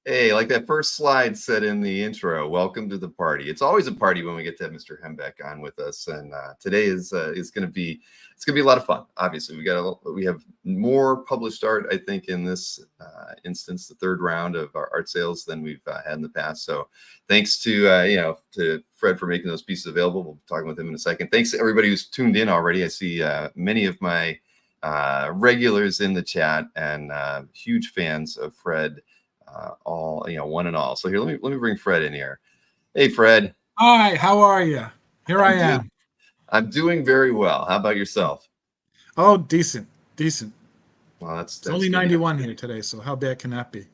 Hey, like that first slide said in the intro, welcome to the party. It's always a party when we get to have Mr. Hembeck on with us, and today is going to be a lot of fun. Obviously, we have more published art, I think, in this instance, the third round of our art sales than we've had in the past. So, thanks to to Fred for making those pieces available. We'll be talking with him in a second. Thanks to everybody who's tuned in already. I see many of my regulars in the chat and huge fans of Fred. All one and all. So here, let me bring Fred in here. Hey, Fred. Hi, how are you? Here I am. I'm doing very well. How about yourself? Oh, decent. Well, it's only 91 here today, so how bad can that be? It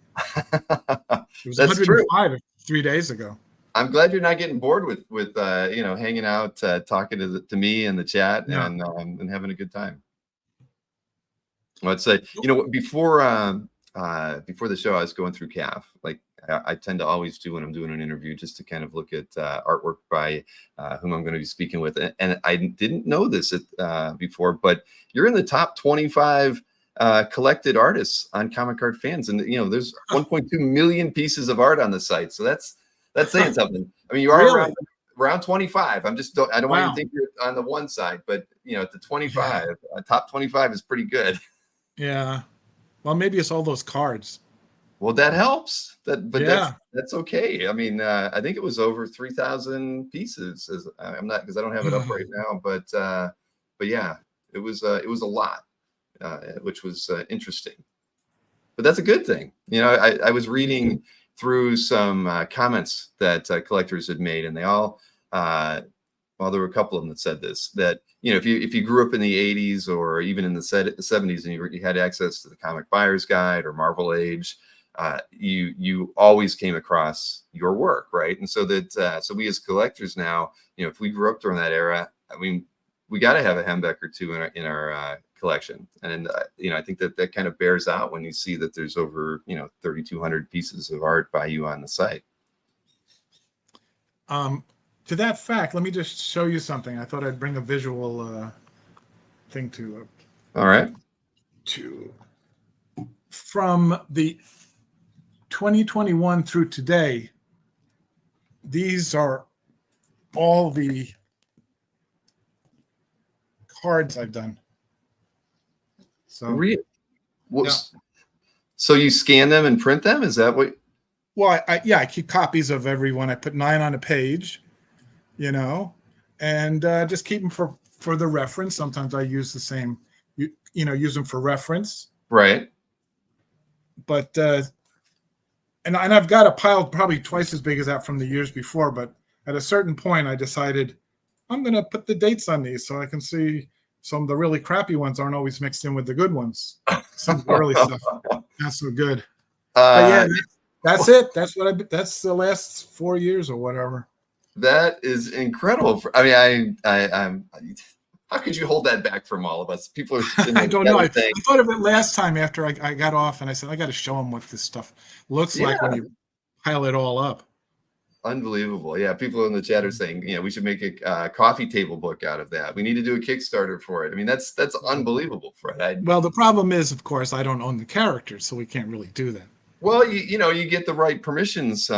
was That's 105 3 days ago. I'm glad you're not getting bored with hanging out, talking to me in the chat, and having a good time. Well, I'd say before the show, I was going through CAF. Like I tend to always do when I'm doing an interview, just to kind of look at artwork by whom I'm going to be speaking with. And I didn't know this before, but you're in the top 25 collected artists on Comic Art Fans, and there's 1.2 million pieces of art on the site. So that's saying something. I mean, you are really? around 25. I don't want you to think you're on the one side, but at the 25, top 25 is pretty good. Yeah. Well, maybe it's all those cards. Well, that helps. That's okay. I mean, I think it was over 3,000 pieces. I'm not, because I don't have it up right now, but yeah, it was a lot, which was interesting. But that's a good thing. I was reading through some comments that collectors had made, and they all, well, there were a couple of them that said this, that if you grew up in the 80s or even in the 70s and you had access to the Comic Buyer's Guide or Marvel Age, you always came across your work, right? And so so we as collectors now, if we grew up during that era, I mean, we got to have a Hembeck or two in our collection. And I think that kind of bears out when you see that there's over 3,200 pieces of art by you on the site. To that fact, let me just show you something. I thought I'd bring a visual thing to. All right. From the 2021 through today, these are all the cards I've done. So, so you scan them and print them? Is that what? Well, I keep copies of every one. I put 9 on a page. And just keep them for the reference. Sometimes I use the same, use them for reference. Right. But, and I've got a pile probably twice as big as that from the years before. But at a certain point, I decided I'm going to put the dates on these so I can see some of the really crappy ones aren't always mixed in with the good ones. Some of the early stuff, not so good. But yeah, that's it. That's the last 4 years or whatever. That is incredible. I mean, I'm. How could you hold that back from all of us? People are. I don't know. I thought of it last time after I got off, and I said I got to show them what this stuff looks like when you pile it all up. Unbelievable. Yeah, people in the chat are saying, we should make a coffee table book out of that. We need to do a Kickstarter for it. I mean, that's unbelievable, Fred. Well, the problem is, of course, I don't own the characters, so we can't really do that. Well, you get the right permissions,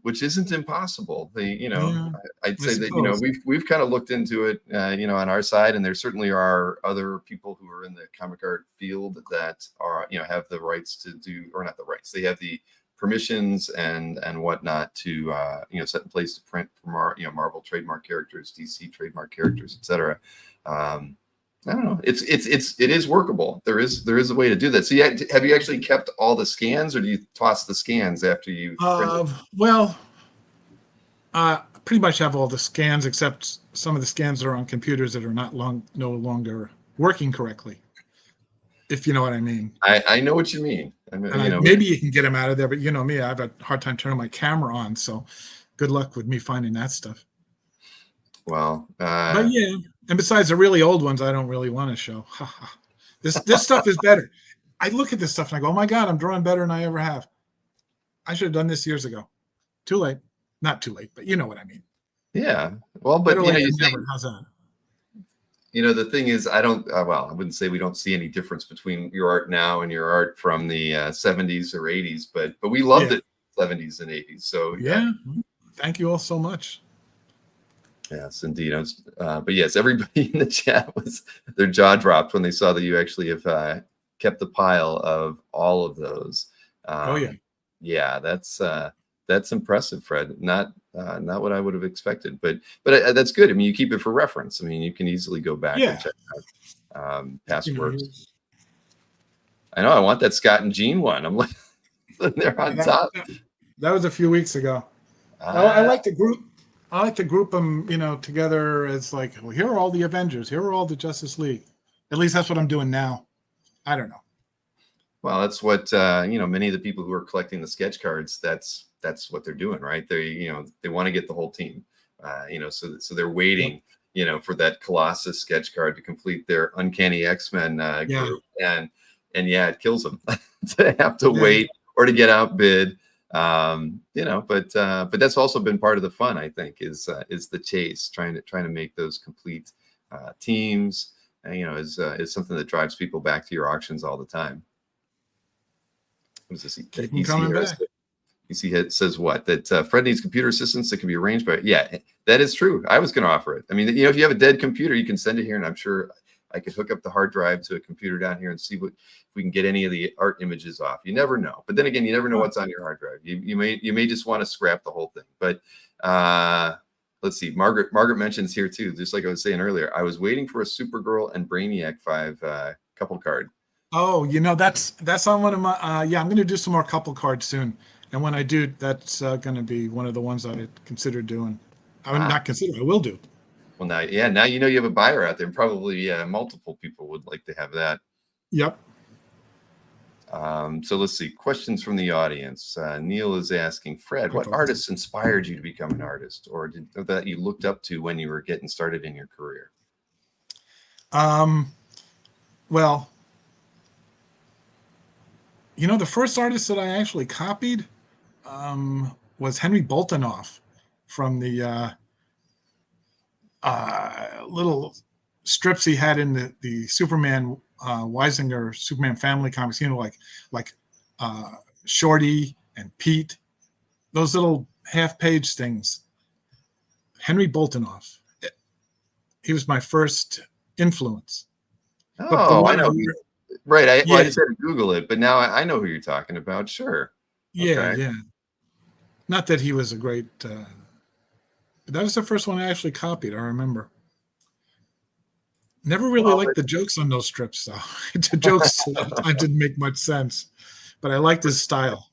which isn't impossible. I'd say that we've kind of looked into it, on our side, and there certainly are other people who are in the comic art field that are, have the rights to do, or not the rights, they have the permissions and whatnot to set in place to print for Marvel trademark characters, DC trademark characters, etc. I don't know. It is workable. There is a way to do that. So have you actually kept all the scans, or do you toss the scans after you? Well, pretty much have all the scans except some of the scans are on computers that are no longer working correctly. If you know what I mean. I know what you mean. Maybe you can get them out of there, but you know me, I have a hard time turning my camera on. So, good luck with me finding that stuff. Well, but yeah, and besides the really old ones, I don't really want to show. This stuff is better. I look at this stuff and I go, "Oh my God, I'm drawing better than I ever have." I should have done this years ago. Too late. Not too late, but you know what I mean. Yeah. Well, but how's that? The thing is, I wouldn't say we don't see any difference between your art now and your art from the 70s or 80s, but we loved it 70s and 80s. So yeah, thank you all so much. yes, indeed. But yes, everybody in the chat was their jaw dropped when they saw that you actually have kept the pile of all of those. Oh yeah. Yeah, that's impressive, Fred. Not what I would have expected, but that's good. I mean, you keep it for reference. I mean, you can easily go back and Yeah. check out past works. Here's- I know. I want that Scott and Jean one. I'm like, they're on top. that was a few weeks ago. I Ah, like to group. I like to group them, together as like, well, here are all the Avengers. Here are all the Justice League. At least that's what I'm doing now. I don't know. well, that's what many of the people who are collecting the sketch cards. That's what they're doing, right? They want to get the whole team. So they're waiting, for that Colossus sketch card to complete their Uncanny X-Men group, and yeah, it kills them to have to wait or to get outbid. But that's also been part of the fun, I think, is the chase, trying to make those complete teams. Is something that drives people back to your auctions all the time. What does this? Keep them coming back. You see, it says what? That Fred needs computer assistance that can be arranged by. Yeah, that is true. I was going to offer it. I mean, if you have a dead computer, you can send it here, and I'm sure I could hook up the hard drive to a computer down here and see if we can get any of the art images off. You never know. But then again, you never know what's on your hard drive. You may just want to scrap the whole thing. But let's see. Margaret mentions here too, just like I was saying earlier. I was waiting for a Supergirl and Brainiac 5 couple card. Oh, that's on one of my. I'm going to do some more couple cards soon, and when I do, that's going to be one of the ones I consider doing. I would not consider. I will do. Well, now you have a buyer out there, and probably multiple people would like to have that. Yep. So let's see. Questions from the audience. Neil is asking, Fred, what artists inspired you to become an artist, or that you looked up to when you were getting started in your career? Well, the first artist that I actually copied was Henry Boltinoff from the little strips he had in the Superman Weisinger Superman family comics. Like Shorty and Pete, those little half-page things. Henry Boltinoff. He was my first influence. Oh, I know. Right. I just had to Google it, but now I know who you're talking about. Sure. Yeah, okay. Yeah. Not that he was a great, but that was the first one I actually copied. I remember. Never really liked the jokes on those strips, though. The jokes didn't make much sense, but I liked his style.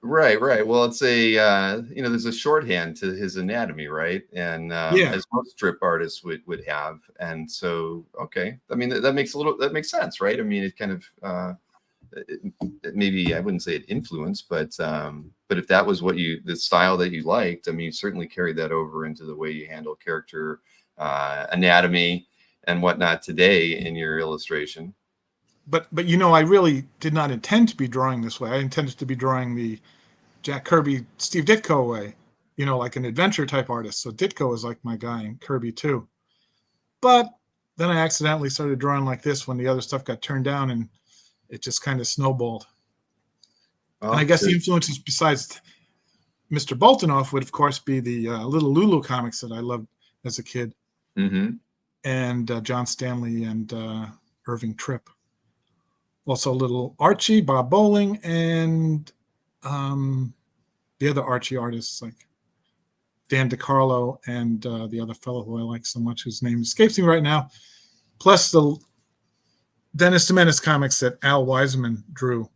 Right. Well, it's there's a shorthand to his anatomy, right? And as most strip artists would have, and so okay, I mean that makes sense, right? I mean, it kind of maybe I wouldn't say it influenced, but if that was the style that you liked, I mean, you certainly carried that over into the way you handle character anatomy and whatnot today in your illustration. But I really did not intend to be drawing this way. I intended to be drawing the Jack Kirby, Steve Ditko way, like an adventure type artist. So Ditko was like my guy, and Kirby too. But then I accidentally started drawing like this when the other stuff got turned down, and it just kind of snowballed. Oh, and I guess the influences besides Mr. Boltinoff would, of course, be the Little Lulu comics that I loved as a kid, and John Stanley and Irving Tripp. Also, Little Archie, Bob Bowling, and the other Archie artists like Dan DiCarlo and the other fellow who I like so much, whose name escapes me right now. Plus the Dennis the Menace comics that Al Wiseman drew.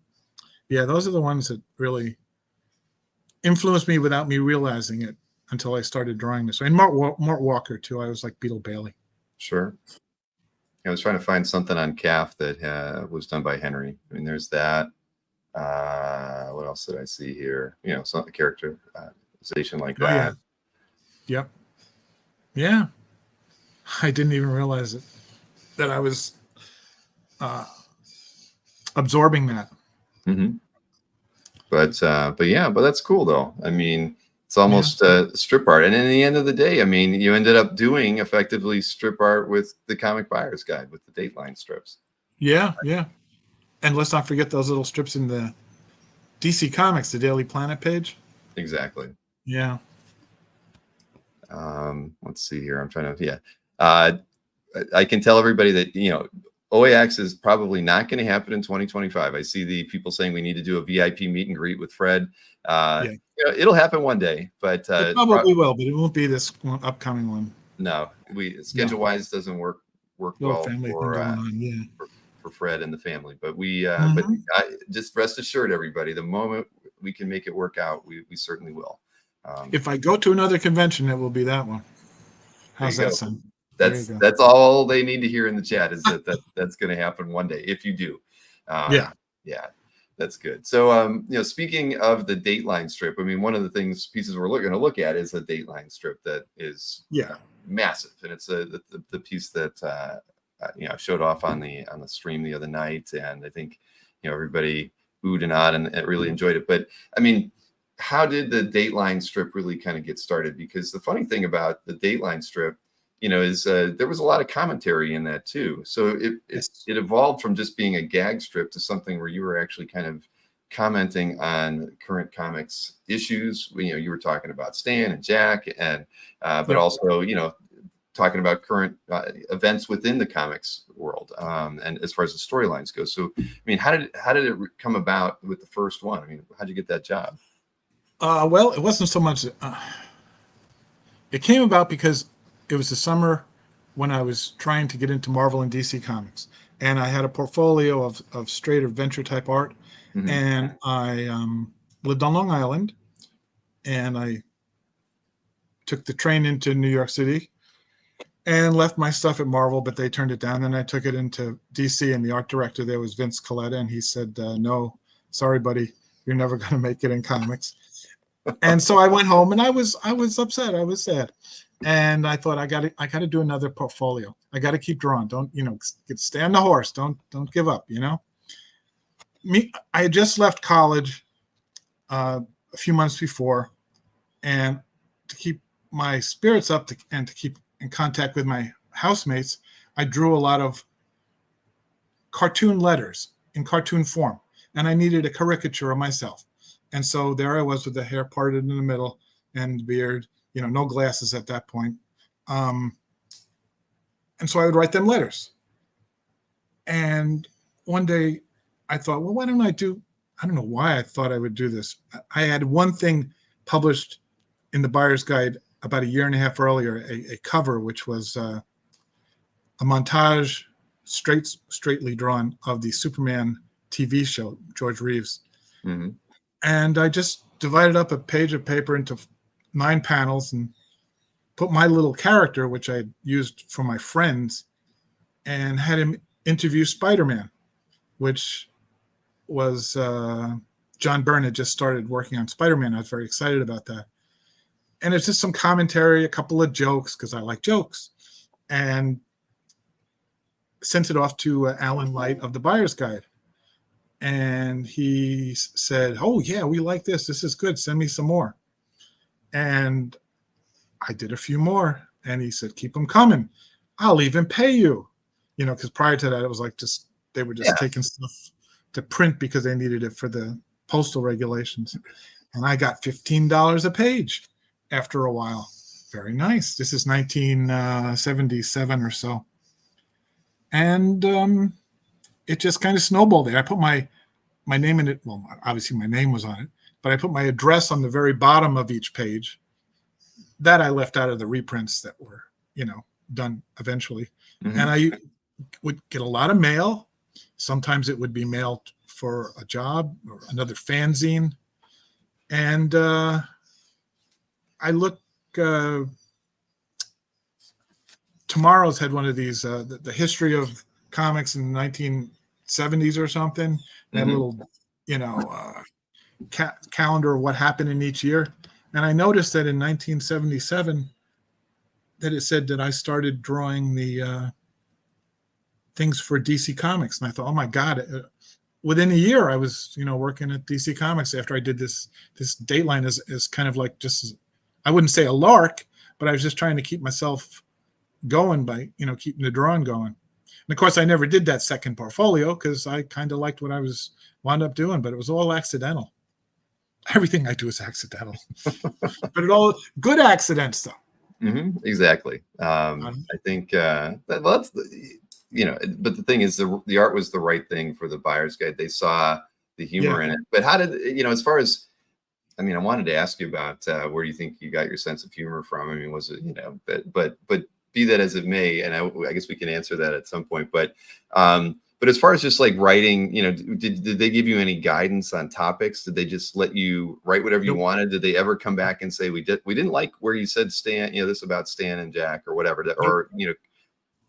Yeah, those are the ones that really influenced me without me realizing it until I started drawing this way. And Mort Walker, too. I was like Beetle Bailey. Sure. I was trying to find something on CAF that was done by Henry. I mean, there's that. What else did I see here? Some characterization like that. Yeah. Yep. Yeah. I didn't even realize it, that I was absorbing that. Mm-hmm. But that's cool though. I mean, it's almost strip art. And in the end of the day, I mean, you ended up doing effectively strip art with the Comic Buyer's Guide with the Dateline strips. Yeah. And let's not forget those little strips in the DC Comics, the Daily Planet page. Exactly. Yeah. Let's see here. I'm trying to, yeah. I can tell everybody that, OAX is probably not going to happen in 2025. I see the people saying we need to do a VIP meet and greet with Fred. Yeah. It'll happen one day, but It probably will, but it won't be this upcoming one. no, schedule wise doesn't work Little well family thing going on. Yeah. for Fred and the family. But Mhm. just rest assured, everybody, the moment we can make it work out, we certainly will. If I go to another convention, it will be that one. How's that sound? That's all they need to hear in the chat is that's going to happen one day if you do. Yeah. That's good. So speaking of the Dateline strip, I mean, one of the pieces we're going to look at is a Dateline strip that is massive, and it's the piece that showed off on the stream the other night, and I think everybody oohed and ahhed and really enjoyed it. But I mean, how did the Dateline strip really kind of get started? Because the funny thing about the Dateline strip, is there was a lot of commentary in that too. So it evolved from just being a gag strip to something where you were actually kind of commenting on current comics issues. You were talking about Stan and Jack, and but also talking about current events within the comics world, and as far as the storylines go. So I mean, how did it come about with the first one? I mean, how did you get that job? Well, it wasn't so much. It came about because it was the summer when I was trying to get into Marvel and DC comics, and I had a portfolio of straight adventure type art, and I lived on Long Island, and I took the train into New York City and left my stuff at Marvel, but they turned it down. Then I took it into DC, and the art director there was Vince Colletta, and he said, "No, sorry, buddy, you're never going to make it in comics." And so I went home, and I was upset. I was sad. And I thought I got to do another portfolio. I got to keep drawing. Don't stay on the horse. Don't give up. I had just left college a few months before, and to keep my spirits up and to keep in contact with my housemates, I drew a lot of cartoon letters in cartoon form, and I needed a caricature of myself. And so there I was with the hair parted in the middle and beard. No glasses at that point. And so I would write them letters. And one day I thought, well, why don't I don't know why I thought I would do this. I had one thing published in the Buyer's Guide about a year and a half earlier, a cover, which was a montage straightly drawn of the Superman TV show, George Reeves. Mm-hmm. And I just divided up a page of paper into 9 panels and put my little character, which I used for my friends, and had him interview Spider-Man, which was John Byrne had just started working on Spider-Man. I was very excited about that. And it's just some commentary, a couple of jokes, because I like jokes, and sent it off to Alan Light of the Buyer's Guide. And he said, "Oh, yeah, we like this. This is good. Send me some more." And I did a few more. And he said, "Keep them coming. I'll even pay you." Because prior to that, it was like they were just taking stuff to print because they needed it for the postal regulations. And I got $15 a page after a while. Very nice. This is 1977 or so. And it just kind of snowballed there. I put my name in it. Well, obviously my name was on it, but I put my address on the very bottom of each page. That I left out of the reprints that were, done eventually. Mm-hmm. And I would get a lot of mail. Sometimes it would be mailed for a job or another fanzine. And I look, Tomorrow's had one of these, the history of comics in the 1970s or something. That little, calendar of what happened in each year. And I noticed that in 1977, that it said that I started drawing the things for DC Comics. And I thought, oh my God, within a year, I was, working at DC Comics after I did this Dateline is kind of like just, I wouldn't say a lark, but I was just trying to keep myself going by, keeping the drawing going. And of course, I never did that second portfolio because I kind of liked what I wound up doing, but it was all accidental. Everything I do is accidental, but it all good accidents though. Exactly. I think that's but the thing is, the art was the right thing for the buyer's guide. They saw the humor in it. But how did as far as I mean, I wanted to ask you about where you think you got your sense of humor from. I mean, was it but be that as it may, and I guess we can answer that at some point. But as far as just like writing, did they give you any guidance on topics? Did they just let you write whatever you wanted? Did they ever come back and say we didn't like where you said Stan, this about Stan and Jack or whatever, or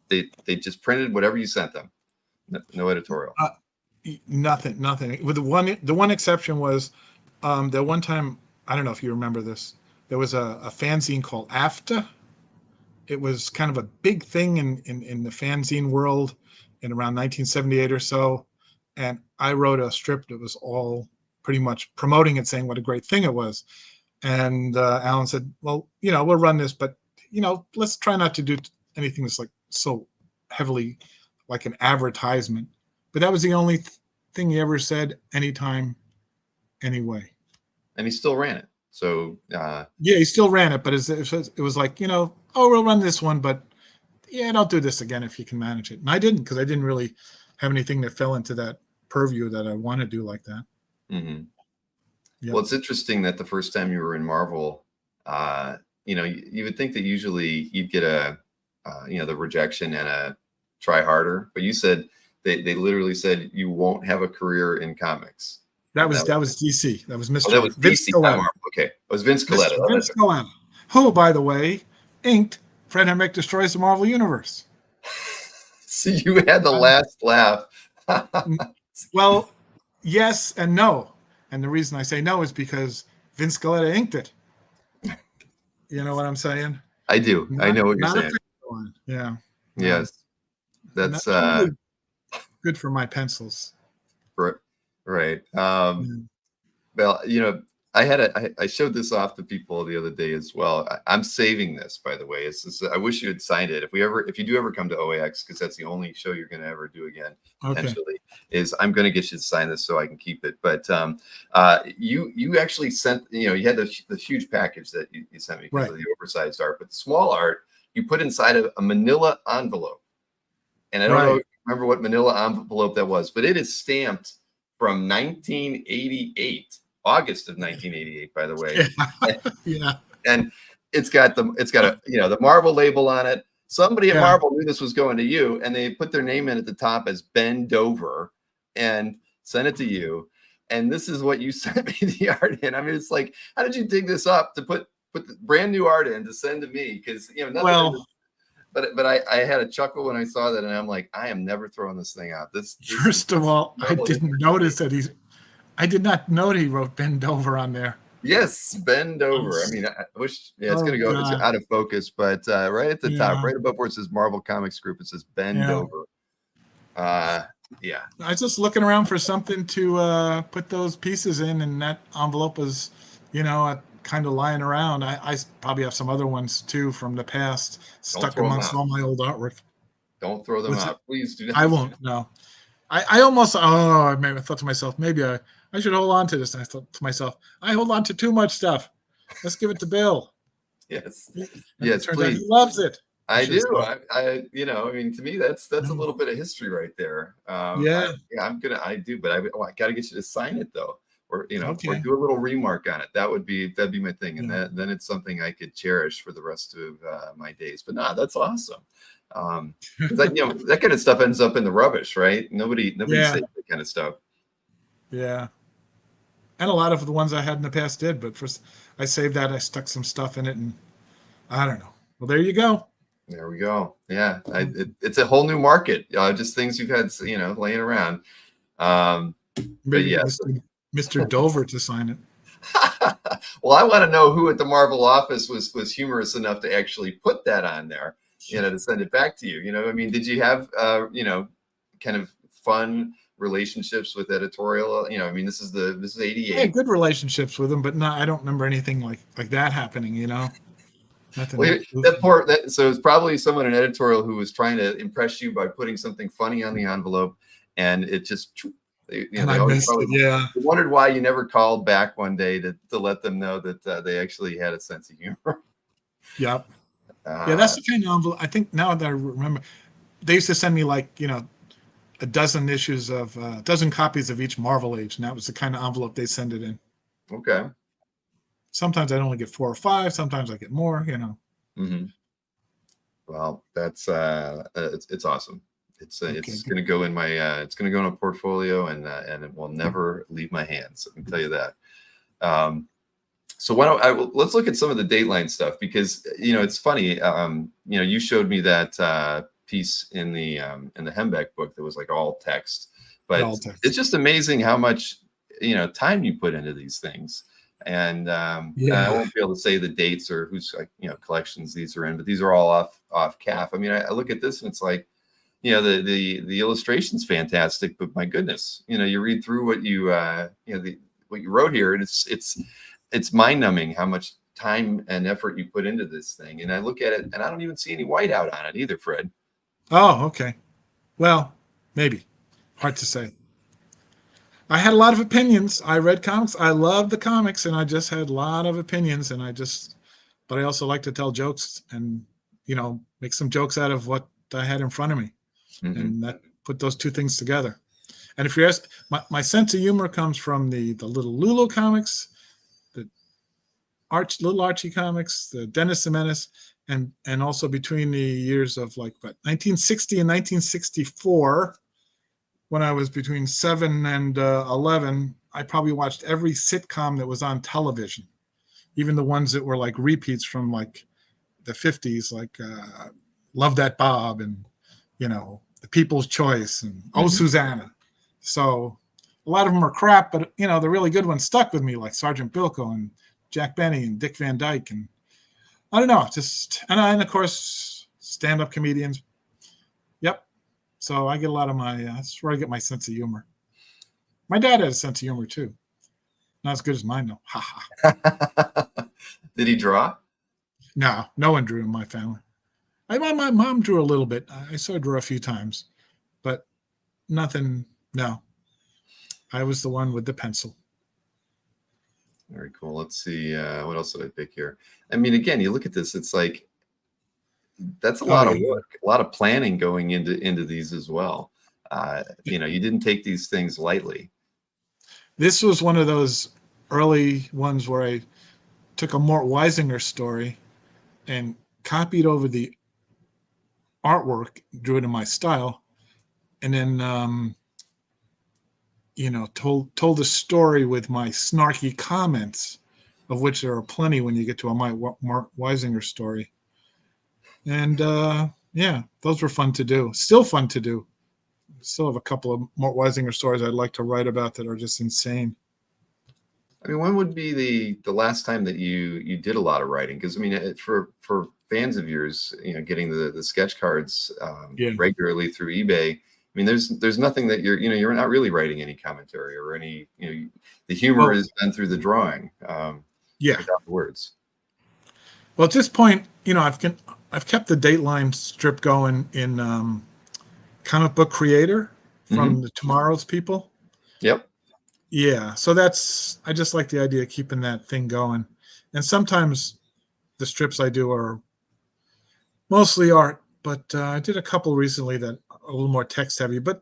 they just printed whatever you sent them, no editorial. Nothing. With the one exception was that one time, I don't know if you remember this. There was a fanzine called AFTA. It was kind of a big thing in the fanzine world in around 1978 or so. And I wrote a strip that was all pretty much promoting it, saying what a great thing it was. And Alan said, well, we'll run this, but, let's try not to do anything that's like so heavily like an advertisement. But that was the only thing he ever said anytime, anyway. And he still ran it. So yeah, he still ran it, but it was like, we'll run this one, but yeah, don't do this again if you can manage it. And I didn't, because I didn't really have anything that fell into that purview that I want to do like that. Mm-hmm. Yep. Well, it's interesting that the first time you were in Marvel, you would think that usually you'd get the rejection and a try harder, but you said they literally said you won't have a career in comics. That was DC. That was Mr. That was Vince DC. Marvel. Okay, it was Vince Coletta. Vince Coletta, who, by the way, inked Fred Hembeck Destroys the Marvel Universe. See, you had the last laugh. Well, yes and no. And the reason I say no is because Vince Coletta inked it. You know what I'm saying? I do. I know what you're saying. Yeah. Yes. That's really good for my pencils. Right. Well, I showed this off to people the other day as well. I'm saving this, by the way. I wish you had signed it. If you do ever come to OAX, because that's the only show you're going to ever do again, potentially, is I'm going to get you to sign this so I can keep it. But you actually sent, you had the huge package that you sent me because of the oversized art, but the small art you put inside of a manila envelope. And I don't remember what manila envelope that was, but it is stamped from 1988. August of 1988, by the way. Yeah. And it's got the Marvel label on it. Somebody at Marvel knew this was going to you, and they put their name in at the top as Ben Dover and sent it to you. And this is what you sent me the art in. I mean, it's like, how did you dig this up to put the brand new art in to send to me? Because nothing. But I had a chuckle when I saw that, and I'm like, I am never throwing this thing out. First of all, I didn't notice that I did not know that he wrote Ben Dover on there. Yes, Ben Dover. I mean, I wish it's going to go. It's out of focus, but right at the top, right above where it says Marvel Comics Group, it says Ben Dover. I was just looking around for something to put those pieces in, and that envelope was, kind of lying around. I probably have some other ones too from the past stuck amongst all my old artwork. Don't throw them out, please. Do not. I won't. No. I almost. I thought to myself, maybe I should hold on to this. And I thought to myself, I hold on to too much stuff. Let's give it to Bill. Yes. Yes, please. He loves it. I do. I mean, to me, that's a little bit of history right there. I do, but I got to get you to sign it though, or or do a little remark on it. That'd be my thing, and then it's something I could cherish for the rest of my days. But that's awesome. That kind of stuff ends up in the rubbish, right? Nobody says that kind of stuff. Yeah. And a lot of the ones I had in the past did, but first I saved that. I stuck some stuff in it, and I don't know. Well, there you go. There we go. Yeah. It's a whole new market. Just things you've had, laying around. Maybe Mr. Dover to sign it. Well, I want to know who at the Marvel office was humorous enough to actually put that on there, to send it back to you. I mean, did you have, kind of fun relationships with editorial? I mean, this is 88. I had good relationships with them, but I don't remember anything like that happening, Nothing. Well, so it's probably someone in editorial who was trying to impress you by putting something funny on the envelope, and it just And They I always missed probably it. Yeah. wondered why you never called back one day to let them know that they actually had a sense of humor. Yep. Yeah, Uh, that's the kind of envelope. I think now that I remember, they used to send me like, a dozen issues of a dozen copies of each Marvel age, and that was the kind of envelope they send it in. okay. Sometimes I'd only get 4 or 5. Sometimes I get more. Hmm. Well, that's it's awesome. Okay, It's good. going to go in my it's going to go in a portfolio, and it will never leave my hands. I can tell you that. Um, so why don't let's look at some of the Dateline stuff, because it's funny. You showed me that piece in the Hembeck book that was like all text, but All text. it's just amazing how much time you put into these things. And I Yeah. won't be able to say the dates or whose collections these are in, but these are all off calf. I mean, I look at this and it's like, the illustration's fantastic, but my goodness, you read through what what you wrote here, and it's mind numbing how much time and effort you put into this thing. And I look at it and I don't even see any whiteout on it either, Fred. Oh, okay. Well, maybe. Hard to say. I had a lot of opinions. I read comics. I love the comics, and I just had a lot of opinions. But I also like to tell jokes and, make some jokes out of what I had in front of me, Hmm. and that put those two things together. And if you ask, my sense of humor comes from the little Lulu comics, the little Archie comics, the Dennis the Menace, and also between the years of like 1960 and 1964, when I was between 7 and 11, I probably watched every sitcom that was on television, even the ones that were like repeats from like the 50s, like Love That Bob and The People's Choice and Oh Hmm. Susanna. So a lot of them are crap, but the really good ones stuck with me, like Sergeant Bilko and Jack Benny and Dick Van Dyke, and I don't know, just and of course stand-up comedians. Yep. So I get a lot of my that's where I get my sense of humor. My dad had a sense of humor too. Not as good as mine though. Ha ha. Did he draw? No, no one drew in my family. My mom drew a little bit. I saw her draw a few times, but nothing. No, I was the one with the pencil. Very cool. Let's see. What else did I pick here? I mean, again, you look at this, it's like that's a Oh lot of yeah. work, a lot of planning going into these as well. You didn't take these things lightly. This was one of those early ones where I took a Mort Weisinger story and copied over the artwork, drew it in my style, and then told the story with my snarky comments, of which there are plenty when you get to a Mort Weisinger story. And yeah, those were fun to do. Still fun to do. Still have a couple of Mort Weisinger stories I'd like to write about that are just insane. I mean, when would be the last time that you did a lot of writing? Because I mean, for fans of yours, getting the sketch cards Yeah. regularly through eBay. I mean, there's nothing that you're not really writing any commentary or any the humor Oh, is done through the drawing yeah. without the words. Well, at this point, I've kept the Dateline strip going in Comic Book Creator Hmm. from the Tomorrow's people. Yep. Yeah, so I just like the idea of keeping that thing going. And sometimes the strips I do are mostly art, but I did a couple recently that are a little more text heavy. But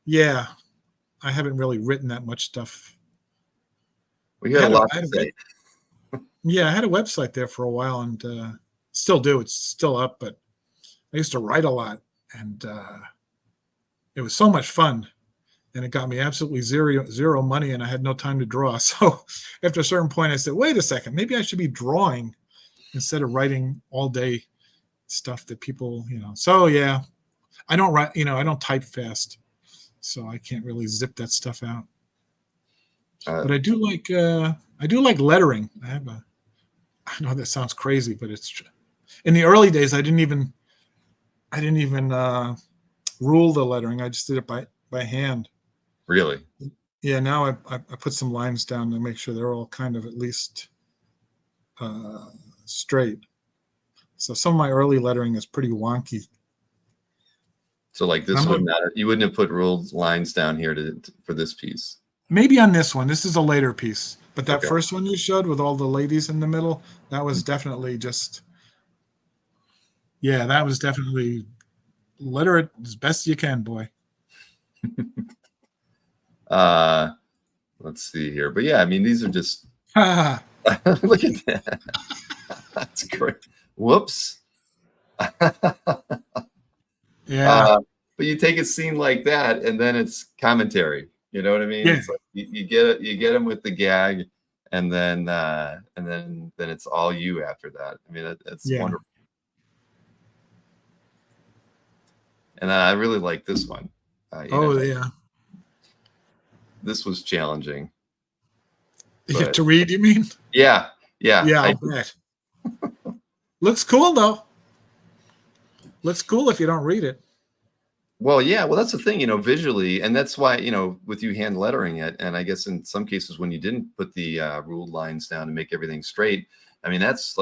yeah, I haven't really written that much stuff. We I had a had a, lot I to had a say. yeah, I had a website there for a while, and still do. It's still up, but I used to write a lot, and it was so much fun. And it got me absolutely zero money, and I had no time to draw. So after a certain point, I said, "Wait a second, maybe I should be drawing instead of writing all day stuff that people." So yeah, I don't write. I don't type fast, so I can't really zip that stuff out. Uh, But I do like lettering. I know that sounds crazy, but it's true. In the early days, I didn't even rule the lettering. I just did it by hand. really. Yeah, now I put some lines down to make sure they're all kind of at least uh, straight. So some of my early lettering is pretty wonky. So like this would not, you wouldn't have put ruled lines down here for this piece. Maybe on this one. This is a later piece, but that Okay. first one you showed with all the ladies in the middle, that was definitely just, yeah, that was definitely letter it as best you can, boy. Let's see here, but yeah, I mean these are just look at that. That's great. Whoops. Yeah. But you take a scene like that, and then it's commentary. You know what I mean? Yeah. It's like you get it, you get them with the gag, and then it's all you after that. I mean, that's wonderful. And I really like this one. Yeah. This was challenging. To read, you mean? Yeah. Yeah, I bet. Looks cool though. Looks cool if you don't read it. Well, yeah. Well, that's the thing, visually, and that's why, with you hand lettering it, and I guess in some cases when you didn't put the ruled lines down to make everything straight, I mean, that's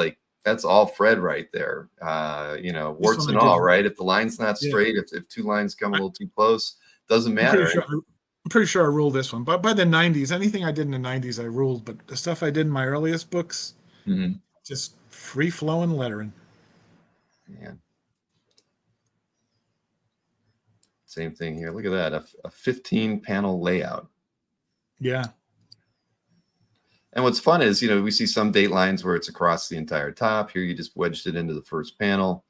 all Fred right there. Warts and all, right? If the line's not straight, if two lines come a little too close, doesn't matter. I'm pretty sure I ruled this one. But by the 90s, anything I did in the 90s, I ruled. But the stuff I did in my earliest books, just free-flowing lettering. Man. Same thing here. Look at that, a 15-panel layout. Yeah. And what's fun is, we see some date lines where it's across the entire top. Here, you just wedged it into the first panel.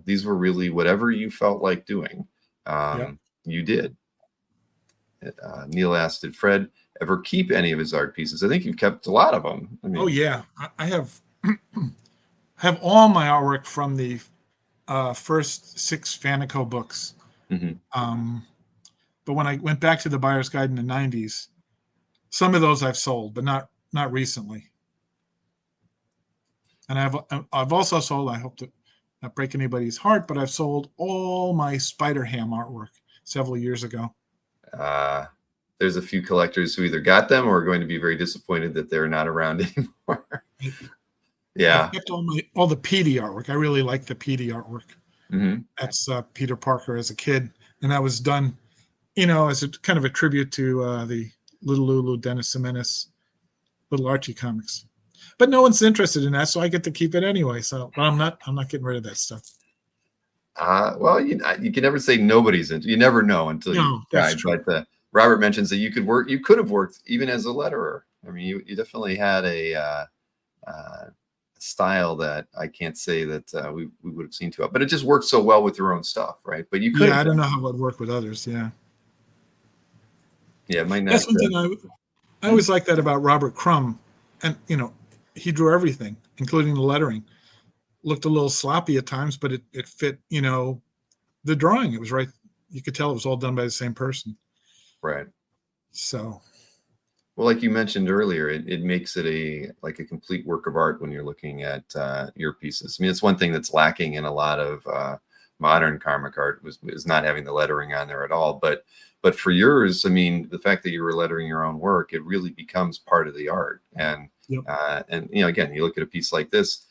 These were really whatever you felt like doing. You did. Neil asked, did Fred ever keep any of his art pieces? I think you've kept a lot of them. I mean, oh yeah, I have have all my artwork from the first 6 Fanico books. But when I went back to the Buyer's Guide in the 90s, some of those I've sold, but not recently. And I've also sold, I hope to not break anybody's heart, but I've sold all my Spider-Ham artwork several years ago. There's a few collectors who either got them or are going to be very disappointed that they're not around anymore. Yeah. I kept all the Petey artwork. I really like the Petey artwork. That's Peter Parker as a kid, and that was done, as a kind of a tribute to the Little Lulu, Dennis Ximenes, Little Archie comics. But no one's interested in that, so I get to keep it anyway. So, but I'm not getting rid of that stuff. Well, you can never say nobody's into. You never know until you try. But Robert mentions that you could have worked even as a letterer. I mean, you definitely had a style that I can't say that we would have seen to it, but it just worked so well with your own stuff, right? But you could. Yeah, I don't know how it would work with others. Yeah. Yeah, it might not. That's one thing I always like that about Robert Crumb, and he drew everything, including the lettering. Looked a little sloppy at times, but it fit, the drawing. It was right. You could tell it was all done by the same person. Right. So. Well, like you mentioned earlier, it makes it a complete work of art when you're looking at your pieces. I mean, it's one thing that's lacking in a lot of modern comic art is not having the lettering on there at all. But for yours, I mean, the fact that you were lettering your own work, it really becomes part of the art. And again, you look at a piece like this,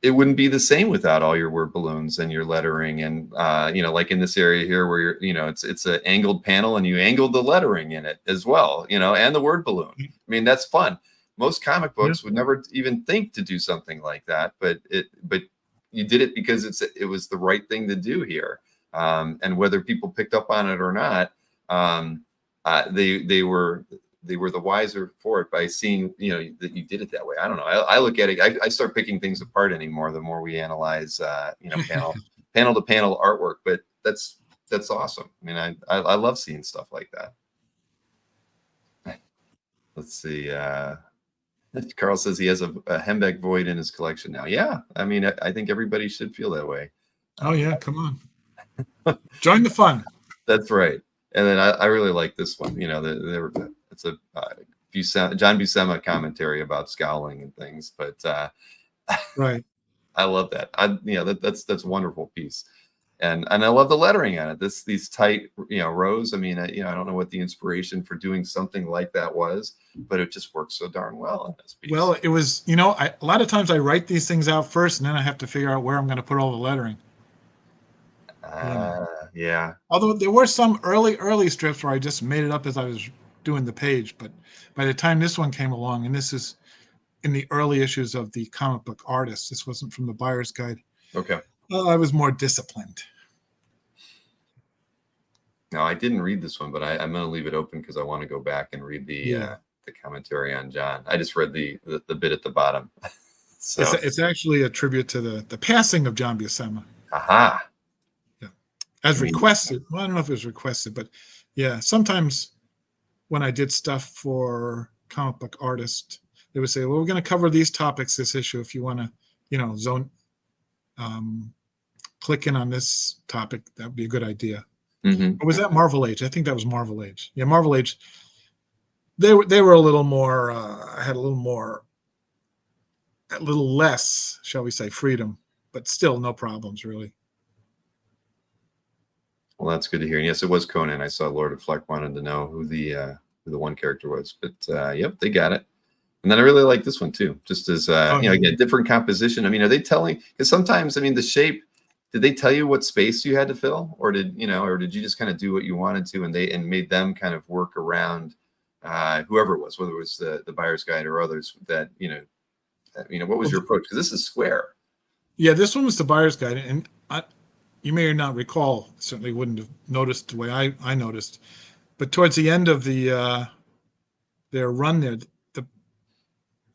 it wouldn't be the same without all your word balloons and your lettering. And like in this area here where it's an angled panel and you angled the lettering in it as well, and the word balloon. I mean, that's fun. Most comic books would never even think to do something like that, but you did it because it was the right thing to do here. And whether people picked up on it or not, they were the wiser for it by seeing, that you did it that way. I don't know. I look at it. I start picking things apart anymore the more we analyze, panel to panel artwork. But that's awesome. I mean, I love seeing stuff like that. Let's see. Carl says he has a Hembeck void in his collection now. Yeah, I mean, I think everybody should feel that way. Oh yeah, come on, join the fun. That's right. And then I really like this one. It's a John Buscema commentary about scowling and things. But right, I love that. That's a wonderful piece, and I love the lettering on it. These tight rows. I mean, I don't know what the inspiration for doing something like that was, but it just works so darn well in this piece. Well, it was a lot of times I write these things out first, and then I have to figure out where I'm going to put all the lettering. Yeah. Although there were some early strips where I just made it up as I was doing the page, but by the time this one came along, and this is in the early issues of the Comic Book Artist, this wasn't from the Buyer's Guide. Okay. Well, I was more disciplined. No, I didn't read this one, but I'm going to leave it open because I want to go back and read the commentary on John. I just read the bit at the bottom. So it's actually a tribute to the passing of John Buscema. Aha. Yeah. As requested. Well, I don't know if it was requested, but yeah, sometimes when I did stuff for Comic Book Artist, they would say, well, we're going to cover these topics this issue. If you want to, click in on this topic, that would be a good idea. Mm-hmm. Or was that Marvel Age? I think that was Marvel Age. Yeah, Marvel Age. They were a little more, had a little less, shall we say, freedom, but still no problems really. Well, that's good to hear. And yes, it was Conan. I saw Lord of Fleck wanted to know who the one character was, but yep, they got it. And then I really like this one too, just as again, different composition. I mean, are they telling? Because sometimes, I mean, the shape. Did they tell you what space you had to fill, or did you just kind of do what you wanted to, and made them kind of work around whoever it was, whether it was the Buyer's Guide or others? That what was your approach? Because this is square. Yeah, this one was the Buyer's Guide, and you may or not recall. Certainly wouldn't have noticed the way I noticed, but towards the end of their run there, the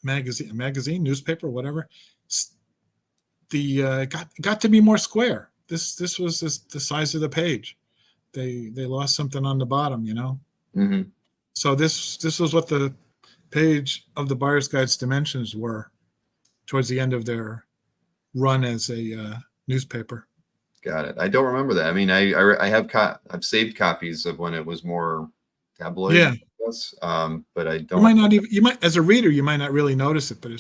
magazine, newspaper, whatever. Got to be more square. This was the size of the page. They lost something on the bottom, Mm-hmm. So this was what the page of the Buyer's Guide's dimensions were towards the end of their run as a newspaper. Got it. I don't remember that. I mean, I've saved copies of when it was more tabloid. Yeah. I guess, but I don't. You might not even. You might, as a reader, you might not really notice it, but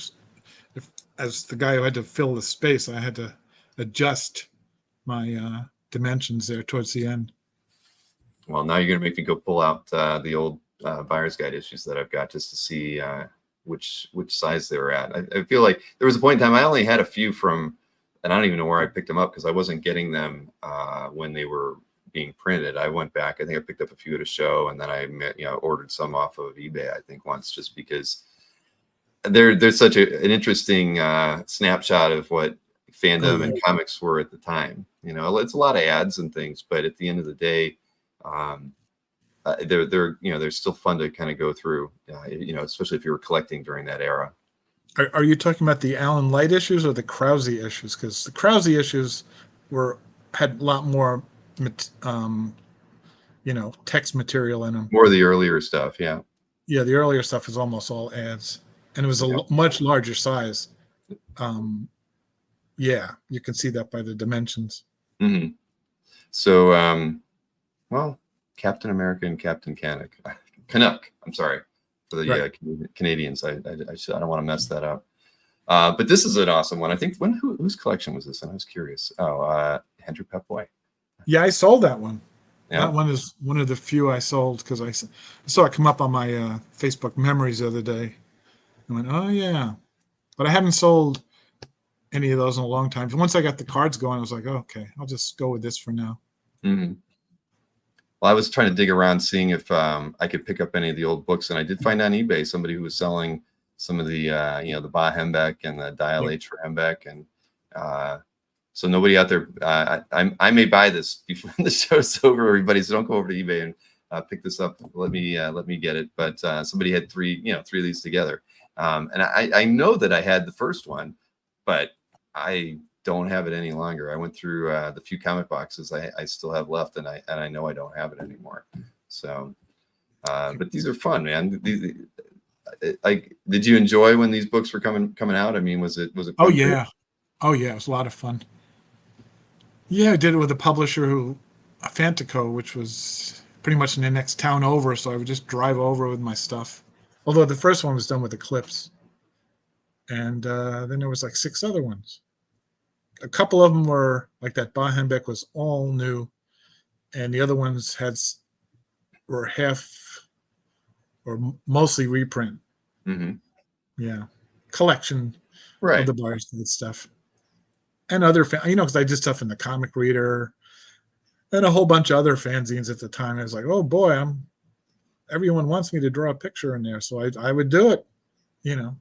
as the guy who had to fill the space, I had to adjust my dimensions there towards the end. Well, now you're going to make me go pull out the old Buyer's Guide issues that I've got just to see which size they were at. I feel like there was a point in time I only had a few from, and I don't even know where I picked them up because I wasn't getting them when they were being printed. I went back. I think I picked up a few at a show, and then I ordered some off of eBay. I think once, just because there's such an interesting snapshot of what fandom and comics were at the time. It's a lot of ads and things, but at the end of the day, they're still fun to kind of go through. Especially if you were collecting during that era. Are you talking about the Alan Light issues or the Krause issues? Because the Krause issues had a lot more, text material in them. More of the earlier stuff, yeah. Yeah, the earlier stuff is almost all ads, and it was a much larger size. Yeah, you can see that by the dimensions. Mm-hmm. So, well, Captain America and Captain Canuck. I'm sorry for the Canadians. I don't want to mess that up. But this is an awesome one. I think whose collection was this? And I was curious. Andrew Pepboy. Yeah, I sold that one. Yeah. That one is one of the few I sold because I saw it come up on my Facebook memories the other day. I went, oh yeah, but I haven't sold any of those in a long time. Once I got the cards going, I was like, oh, okay, I'll just go with this for now. Mm-hmm. Well, I was trying to dig around, seeing if I could pick up any of the old books, and I did find on eBay somebody who was selling some of the the Ba Hembeck and the Dial H for Hembeck, and so nobody out there. I may buy this before the show's over, everybody. So don't go over to eBay and pick this up. Let me get it. But somebody had three of these together, and I know that I had the first one, but I don't have it any longer. I went through the few comic boxes I still have left, and I know I don't have it anymore. So, but these are fun, man. Did you enjoy when these books were coming out? I mean, was it? Fun oh yeah, it was a lot of fun. Yeah, I did it with a publisher Fantico, which was pretty much in the next town over. So I would just drive over with my stuff. Although the first one was done with Eclipse, and then there was like 6 other ones. A couple of them were like that. Ba Hembeck was all new, and the other ones were half or mostly reprint. Mm-hmm. Yeah, collection of the Buyer's Guide stuff, and other because I did stuff in the Comic Reader, and a whole bunch of other fanzines at the time. I was like, oh boy, everyone wants me to draw a picture in there, so I would do it. You know,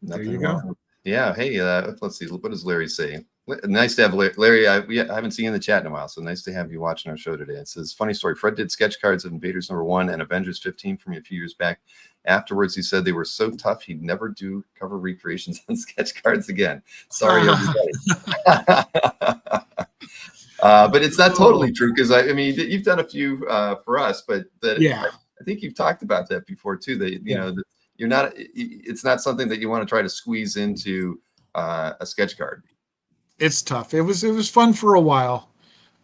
there you Nothing go. wrong. Yeah. Hey, let's see. What does Larry say? Nice to have Larry. I haven't seen you in the chat in a while, so nice to have you watching our show today. It says, funny story. Fred did sketch cards of Invaders #1 and Avengers 15 for me a few years back. Afterwards, he said they were so tough he'd never do cover recreations on sketch cards again. Sorry, everybody. But it's not totally true, because I mean, you've done a few for us, but Yeah. I think you've talked about that before too. That that you're not. It's not something that you want to try to squeeze into a sketch card. It's tough. It was fun for a while,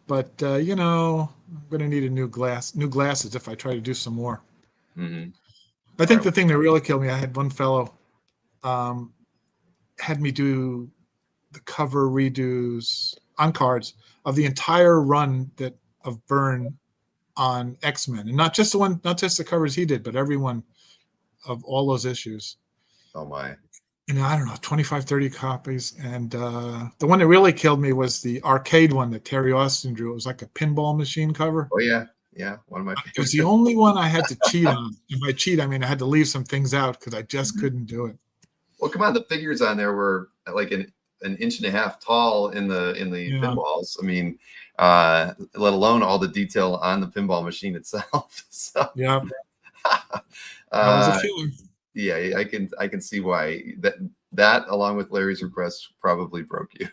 but you know, I'm gonna need new glasses if I try to do some more. Mm-hmm. I think the thing that really killed me, I had one fellow had me do the cover redos on cards of the entire run of Byrne on X-Men, and not just the covers he did, but everyone of all those issues. Oh my. And I don't know, 25, 30 copies. And the one that really killed me was the arcade one that Terry Austin drew. It was like a pinball machine cover. Oh yeah. Yeah. One of my favorites. It was the only one I had to cheat on. If I cheat, I mean, I had to leave some things out because I just couldn't do it. Well, come on, the figures on there were like an inch and a half tall in the pinballs. I mean, let alone all the detail on the pinball machine itself. So yeah, that was a killer. Yeah, I can see why that along with Larry's request probably broke you.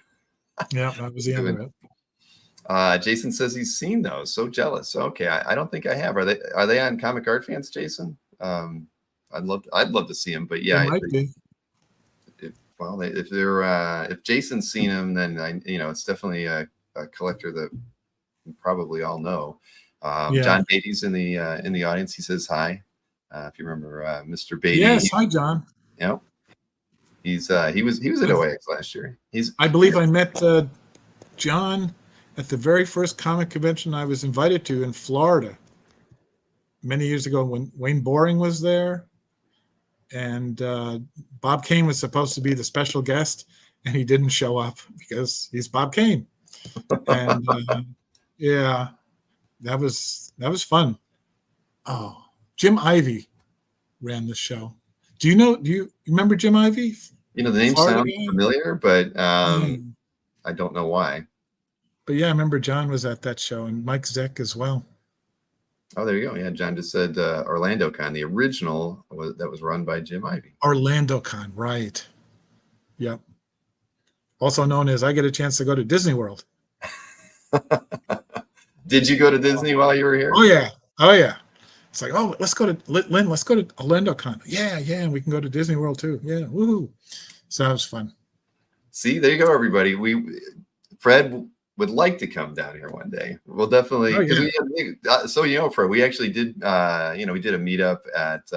Yeah, that was the end of it. Jason says he's seen those. So jealous. Okay, I don't think I have. Are they on Comic Art Fans, Jason? I'd love to see them, but yeah, they might be. If Jason's seen them, then it's definitely a collector that we probably all know. John Beatty's in the audience. He says hi. If you remember Mr. Beatty. Yes, hi John. Yep. He was at OAX last year. I believe I met John at the very first comic convention I was invited to in Florida many years ago when Wayne Boring was there, and Bob Kane was supposed to be the special guest, and he didn't show up because he's Bob Kane. And yeah, that was fun. Oh, Jim Ivey ran the show. Do you remember Jim Ivey? The name sounds familiar, but I don't know why. But yeah, I remember John was at that show, and Mike Zeck as well. Oh, there you go. Yeah, John just said Orlando Con, the original that was run by Jim Ivey. Orlando Con, right. Yep. Also known as I get a chance to go to Disney World. Did you go to Disney while you were here? Oh yeah. It's like, oh, let's go to Lynn. Let's go to Orlando Con. Yeah, and we can go to Disney World too. Yeah, woohoo! So that was fun. See, there you go, everybody. Fred would like to come down here one day. We'll definitely. Fred, we actually did. We did a meetup at.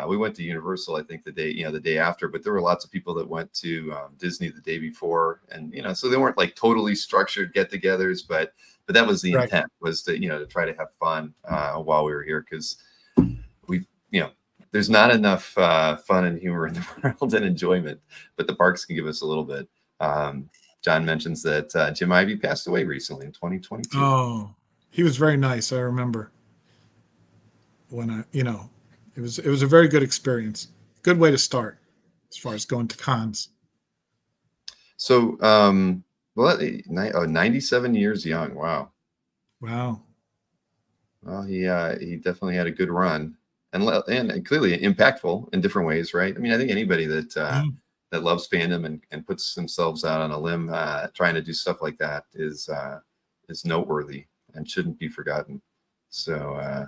We went to Universal, I think the day after, but there were lots of people that went to Disney the day before, and so they weren't like totally structured get-togethers, but that was the intent, was to try to have fun while we were here, because there's not enough fun and humor in the world and enjoyment, but the parks can give us a little bit. John mentions that Jim Ivey passed away recently in 2022. Oh, he was very nice. I remember when it was a very good experience. Good way to start as far as going to cons. So, 97 years young. Wow. Well, he definitely had a good run, and clearly impactful in different ways, right? I mean, I think anybody that loves fandom and puts themselves out on a limb trying to do stuff like that is noteworthy and shouldn't be forgotten. So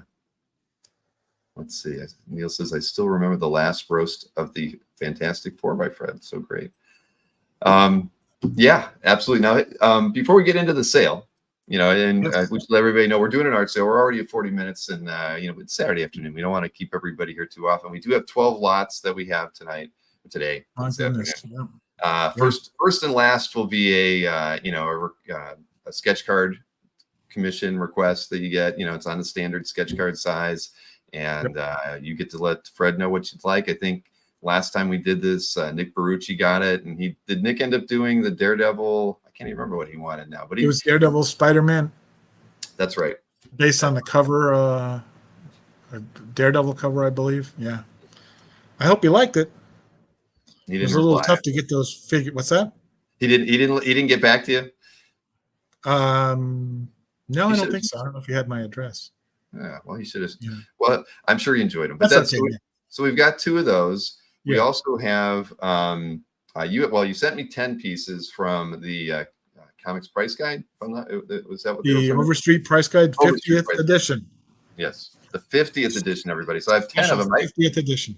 let's see. Neil says, I still remember the last roast of the Fantastic Four by Fred. So great. Yeah, absolutely. Now, before we get into the sale, and we should let everybody know we're doing an art sale. We're already at 40 minutes, and it's Saturday afternoon. We don't want to keep everybody here too often. We do have 12 lots that we have today. First and last will be a sketch card commission request that you get. It's on the standard sketch card size, and you get to let Fred know what you'd like. I think last time we did this, Nick Barucci got it, and did Nick end up doing the Daredevil? I can't even remember what he wanted now, but it was Daredevil, Spider-Man, that's right. based on the cover, a Daredevil cover, I believe. Yeah. I hope you liked it. He It was didn't a little reply. tough to get those figures. What's that? He didn't get back to you. No, He I don't should think so. I don't know if you had my address. Yeah, well, he should have. Yeah. Well, I'm sure he enjoyed them. But That's okay. so we've got 2 of those. We Yeah. also have you sent me 10 pieces from the comics price guide. If I'm not, was that what they were The printing? Overstreet Price Guide, Overstreet 50th Price. edition. Yes, the 50th edition, everybody. So I have 10 of them. 50th edition.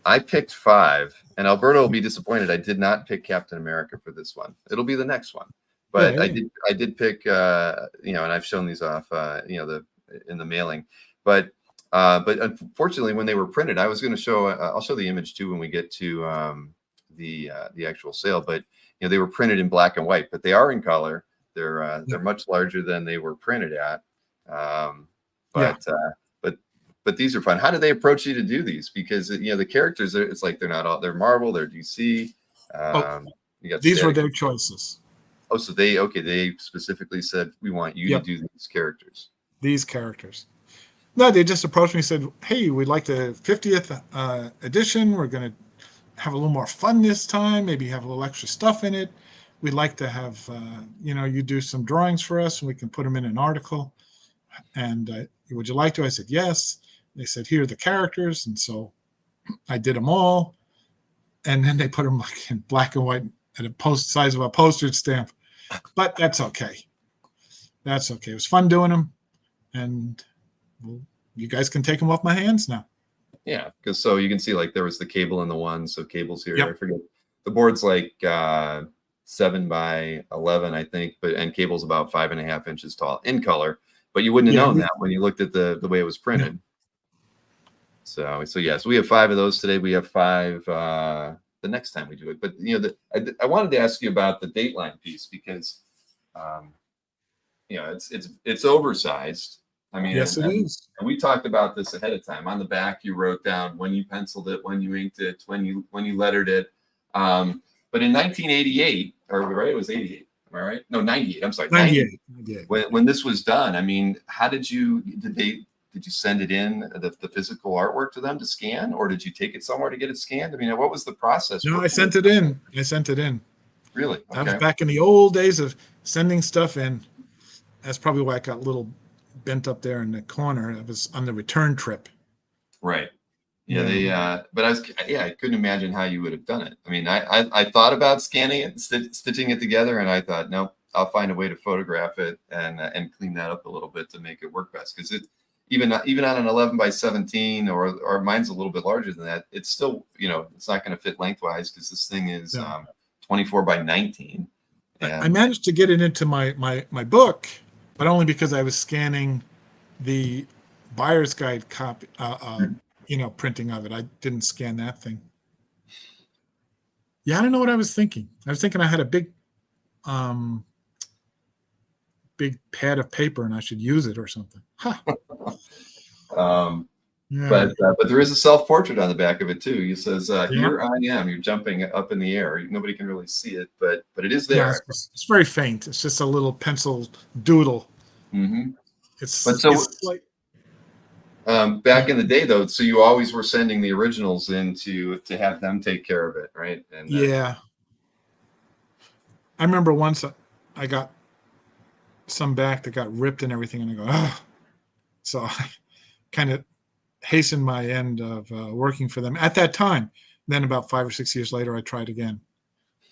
I picked 5, and Alberto will be disappointed. I did not pick Captain America for this one. It'll be the next one. But Yeah. I did pick and I've shown these off in the mailing. But unfortunately, when they were printed, I was going to show. I'll show the image too when we get to the actual sale. But they were printed in black and white, but they are in color. They're much larger than they were printed at. But these are fun. How did they approach you to do these? Because the characters, it's like they're Marvel, they're DC. These were their choices. Oh, so they specifically said, we want you to do these characters. These characters. No, they just approached me and said, hey, we'd like the 50th edition. We're going to have a little more fun this time, maybe have a little extra stuff in it. We'd like to have, you do some drawings for us and we can put them in an article. And would you like to? I said, yes. They said, here are the characters. And so I did them all. And then they put them like in black and white at a size of a postage stamp. But that's okay. That's okay. It was fun doing them. And you guys can take them off my hands now. Yeah, because so you can see like there was the Cable in the one. So Cable's here. Yep. I forget. The board's like 7 by 11, I think. And Cable's about 5.5 inches tall in color. But you wouldn't have known that when you looked at the way it was printed. Yeah. So we have 5 of those today. We have 5 the next time we do it. But I wanted to ask you about the Dateline piece because it's oversized. I mean, yes, it is. And we talked about this ahead of time. On the back, you wrote down when you penciled it, when you inked it, when you lettered it. But in 1988, it was 88. Am I right? No, 98. I'm sorry, 98. When this was done, I mean, how did you send it in the physical artwork to them to scan, or did you take it somewhere to get it scanned? I mean, what was the process? No, I sent it in. Really? Okay. That was back in the old days of sending stuff in. That's probably why I got a little bent up there in the corner. It was on the return trip. Right. Yeah. But I couldn't imagine how you would have done it. I mean, I thought about scanning it, stitching it together, and I thought, no, I'll find a way to photograph it and clean that up a little bit to make it work best. Because even on an 11 by 17 or mine's a little bit larger than that, it's still, it's not going to fit lengthwise because this thing is 24 by 19. I managed to get it into my book, but only because I was scanning the buyer's guide copy, printing of it. I didn't scan that thing. Yeah, I don't know what I was thinking. I was thinking I had a big pad of paper and I should use it or something. Huh. But there is a self-portrait on the back of it too. He says, "Here I am." You're jumping up in the air. Nobody can really see it, but it is there. Yeah, it's very faint. It's just a little pencil doodle. Mm-hmm. It's like back in the day, though. So you always were sending the originals in to have them take care of it, right? And yeah, I remember once I got some back that got ripped and everything, and I go, oh. So I kind of hastened my end of working for them at that time. Then about 5 or 6 years later, I tried again.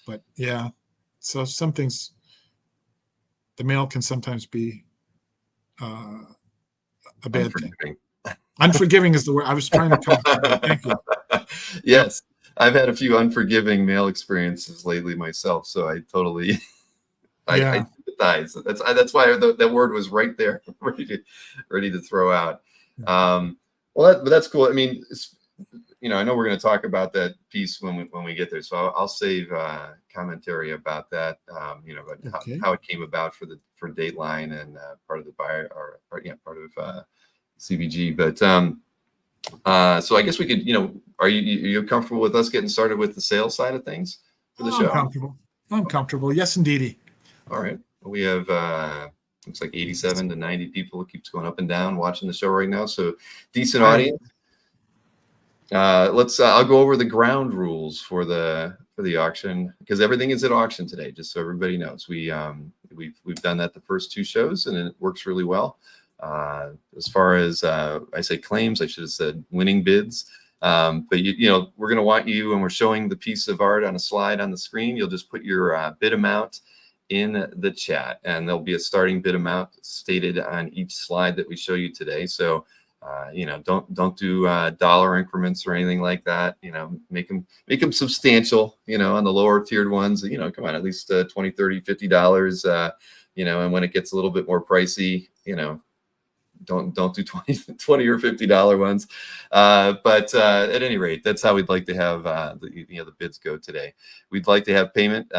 But yeah, so some things, the mail can sometimes be a bad thing. Unforgiving is the word I was trying to come up with. Thank you. Yes, I've had a few unforgiving mail experiences lately myself, so I totally I sympathize. That's why that word was right there, ready to throw out. Well, that's cool. I mean, I know we're going to talk about that piece when we get there, so I'll save commentary about that. How it came about for Dateline and part of the buyer or part of CBG. But so I guess we could, are you comfortable with us getting started with the sales side of things for the show? I'm comfortable. Yes, indeedy. All right. We have looks like 87 to 90 people. It keeps going up and down watching the show right now. So decent audience. I'll go over the ground rules for the auction, because everything is at auction today, just so everybody knows. We've done that the first 2 shows, and it works really well. As far as I say claims, I should have said winning bids. But you know, we're going to want you, when we're showing the piece of art on a slide on the screen, you'll just put your bid amount in the chat, and there'll be a starting bid amount stated on each slide that we show you today. So you know, don't do dollar increments or anything like that. You know, make them substantial, you know, on the lower tiered ones. You know, come on, at least $20, $30, $50. You know, and when it gets a little bit more pricey, you know, don't do 20 or $50 ones. But at any rate, that's how we'd like to have the bids go today. We'd like to have payment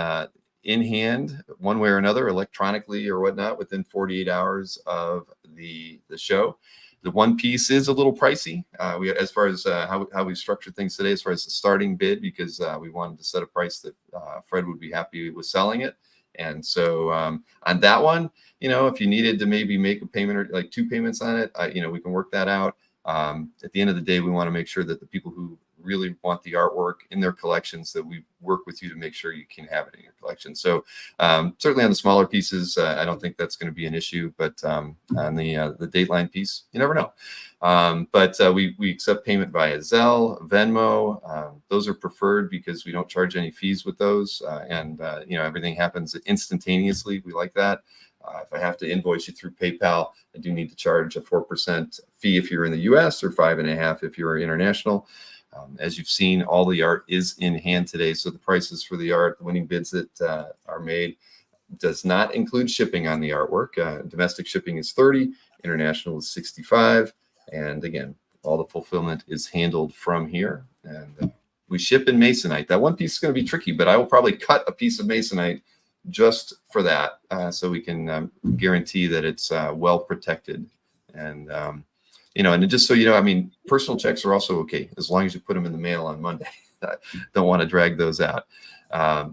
in hand, one way or another, electronically or whatnot, within 48 hours of the show. The one piece is a little pricey. As far as how we structured things today, as far as the starting bid, because we wanted to set a price that Fred would be happy with selling it. And so on that one, you know, if you needed to maybe make a payment or like 2 payments on it, you know, we can work that out. At the end of the day, we want to make sure that the people who really want the artwork in their collections, that we work with you to make sure you can have it in your collection. So certainly on the smaller pieces, I don't think that's going to be an issue, but on the Dateline piece, you never know. But we accept payment via Zelle, Venmo. Those are preferred because we don't charge any fees with those, and you know, everything happens instantaneously. We like that. If I have to invoice you through PayPal, I do need to charge a 4% fee if you're in the US, or 5.5% if you're international. As you've seen, all the art is in hand today. So the prices for the art, the winning bids that are made, does not include shipping on the artwork. Domestic shipping is 30, international is 65. And again, all the fulfillment is handled from here. And we ship in Masonite. That one piece is going to be tricky, but I will probably cut a piece of Masonite just for that, so we can guarantee that it's well protected. And you know, and just so you know, I mean, personal checks are also okay as long as you put them in the mail on Monday. Don't want to drag those out.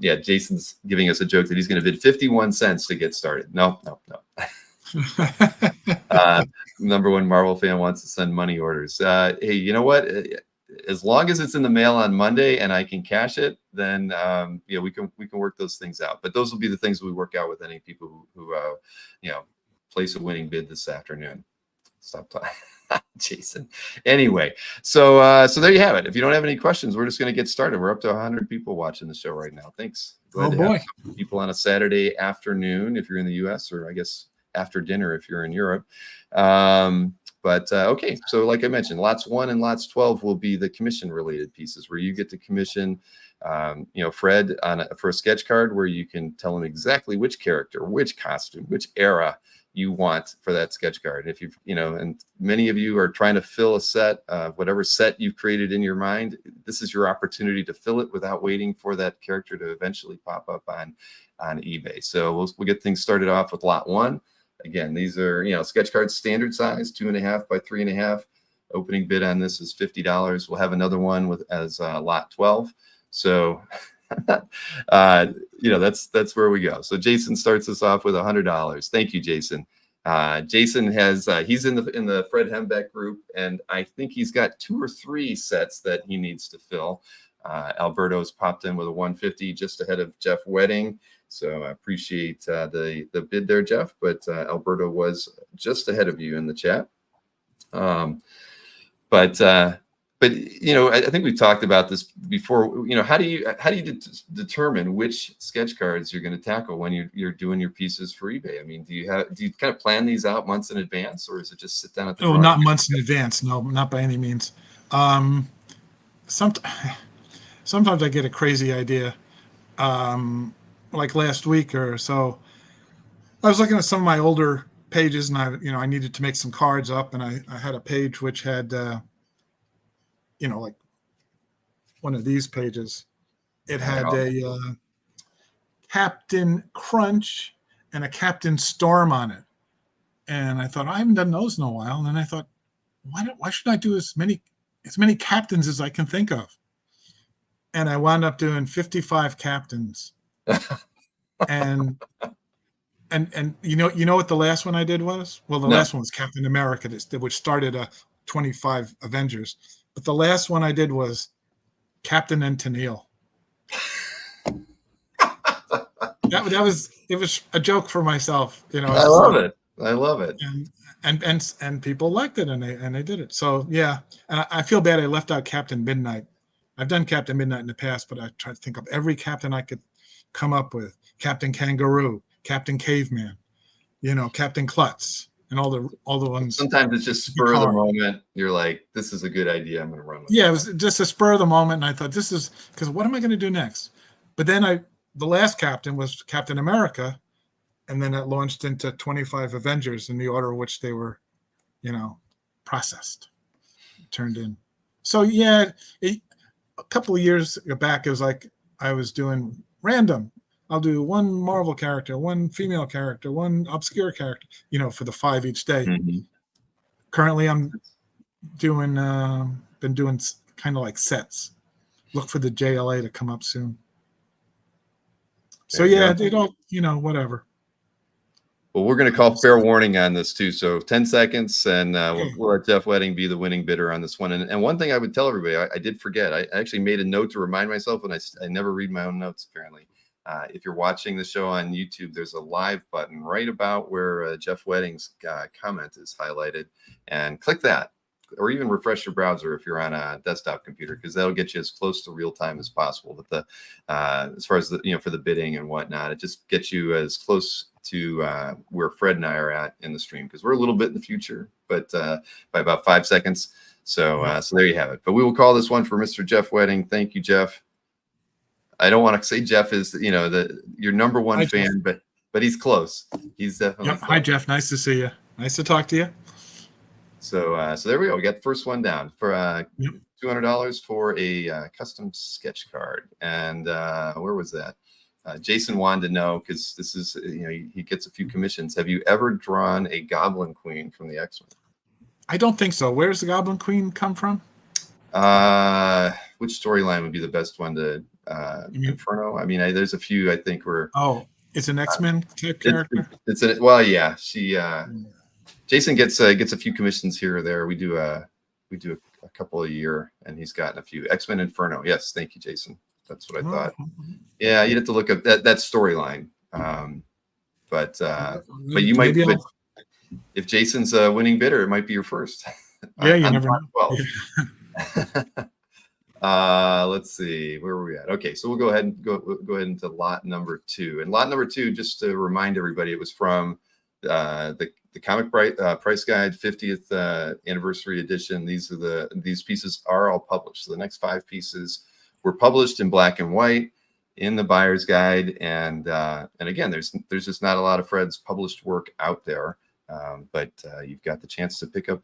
Yeah, Jason's giving us a joke that he's going to bid 51 cents to get started. No. Number one Marvel fan wants to send money orders. Hey, you know what? As long as it's in the mail on Monday and I can cash it, then yeah, we can work those things out. But those will be the things we work out with any people who you know, place a winning bid this afternoon. Stop talking. Jason. Anyway, so there you have it. If you don't have any questions, we're just going to get started. We're up to 100 people watching the show right now. Thanks. Oh boy. People on a Saturday afternoon if you're in the US, or I guess after dinner if you're in Europe. But okay, so like I mentioned, lots 1 and lots 12 will be the commission related pieces, where you get to commission you know, Fred for a sketch card, where you can tell him exactly which character, which costume, which era you want for that sketch card. If you know, and many of you are trying to fill a set, whatever set you've created in your mind, this is your opportunity to fill it without waiting for that character to eventually pop up on eBay. So we'll get things started off with lot 1. Again, these are, you know, sketch cards, standard size, 2.5 by 3.5. Opening bid on this is $50. We'll have another one with as lot 12. So you know, that's where we go. So Jason starts us off with $100. Thank you, Jason. Jason has he's in the Fred Hembeck group, and I think he's got 2 or 3 sets that he needs to fill. Alberto's popped in with a 150 just ahead of Jeff Wedding. So I appreciate the bid there, Jeff. But Alberto was just ahead of you in the chat. But you know, I think we've talked about this before. You know, how do you determine which sketch cards you're going to tackle when you're doing your pieces for eBay? I mean, do you kind of plan these out months in advance, or is it just sit down at the Oh, not months in advance. No, not by any means. Sometimes I get a crazy idea. Like last week or so, I was looking at some of my older pages, and I needed to make some cards up, and I had a page which had you know, like one of these pages. It had a Captain Crunch and a Captain Storm on it, and I thought, I haven't done those in a while. And then I thought, why should I do as many captains as I can think of? And I wound up doing 55 captains. And And you know what the last one I did was? Well, the No. last one was Captain America, which started 25 Avengers. But the last one I did was Captain and Tennille. That was it was a joke for myself, you know. I It's just love like, it. I love it. and people liked it, and they did it. So yeah, and I feel bad I left out Captain Midnight. I've done Captain Midnight in the past, but I tried to think of every captain I could come up with: Captain Kangaroo, Captain Caveman, you know, Captain Klutz, and all the ones. Sometimes it's just spur of the moment. You're like, this is a good idea. I'm going to run with Yeah, it. it was just a spur of the moment, and I thought this is because what am I going to do next? But then the last captain was Captain America, and then it launched into 25 Avengers in the order in which they were, you know, processed, turned in. So yeah, a couple of years back, it was like I was doing random. I'll do one Marvel character, one female character, one obscure character, you know, for the 5 each day. Mm-hmm. Currently, I'm doing, been doing kind of like sets. Look for the JLA to come up soon. So There you yeah, go. they don't, you know, whatever. Well, we're going to call fair warning on this too. So 10 seconds, and Okay. we'll let Jeff Wedding be the winning bidder on this one. And one thing I would tell everybody, I did forget. I actually made a note to remind myself, and I never read my own notes apparently. If you're watching the show on YouTube, there's a live button right about where Jeff Wedding's comment is highlighted, and click that, or even refresh your browser if you're on a desktop computer, because that'll get you as close to real time as possible. But the as far as the, you know, for the bidding and whatnot, it just gets you as close to where Fred and I are at in the stream, because we're a little bit in the future, but by about 5 seconds. So so there you have it. But we will call this one for Mr. Jeff Wedding. Thank you, Jeff. I don't want to say Jeff is, you know, your number one Hi, fan, Jeff. but he's close. He's definitely Yep. close. Hi, Jeff. Nice to see you. Nice to talk to you. So so there we go. We got the first one down for Yep. $200 for a custom sketch card. And where was that? Jason wanted to know, because this is, you know, he gets a few commissions. Have you ever drawn a Goblin Queen from the X-Men? I don't think so. Where's the Goblin Queen come from? Which storyline would be the best one to Inferno? I mean, there's a few I think were. Oh, it's an X-Men type character. It's a, well, yeah. She Jason gets a few commissions here or there. We do a couple a year, and he's gotten a few. X-Men Inferno. Yes, thank you, Jason. That's what I thought. Yeah, you'd have to look up that storyline. But you might. But if Jason's a winning bidder, it might be your first. Yeah, you never know. Let's see, where were we at? Okay, so we'll go ahead into lot number 2. And lot number 2, just to remind everybody, it was from the Comic Price Guide 50th anniversary edition. These pieces are all published. So the next 5 pieces were published in black and white in the buyer's guide. And again, there's just not a lot of Fred's published work out there. But you've got the chance to pick up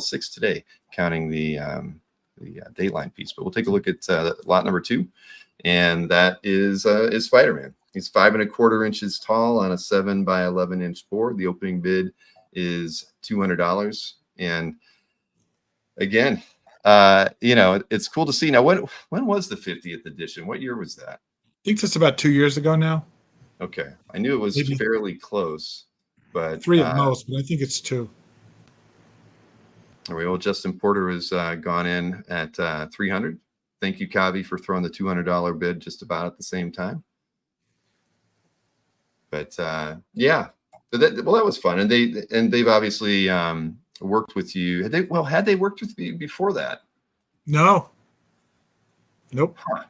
6 today, counting the Dateline piece. But we'll take a look at lot number 2, and that is Spider-Man. He's 5 1/4 inches tall on a 7 by 11 inch board. The opening bid is $200. And again, you know, it's cool to see. Now, when was the 50th edition? What year was that? I think it's about 2 years ago now. Okay, I knew it was Maybe fairly close, but 3 at most, but I think it's 2. All right, well, Justin Porter has gone in at 300. Thank you, Kavi, for throwing the $200 bid just about at the same time. But yeah, but that was fun, and they've obviously worked with you. Had they worked with you before that? No. Nope. Huh.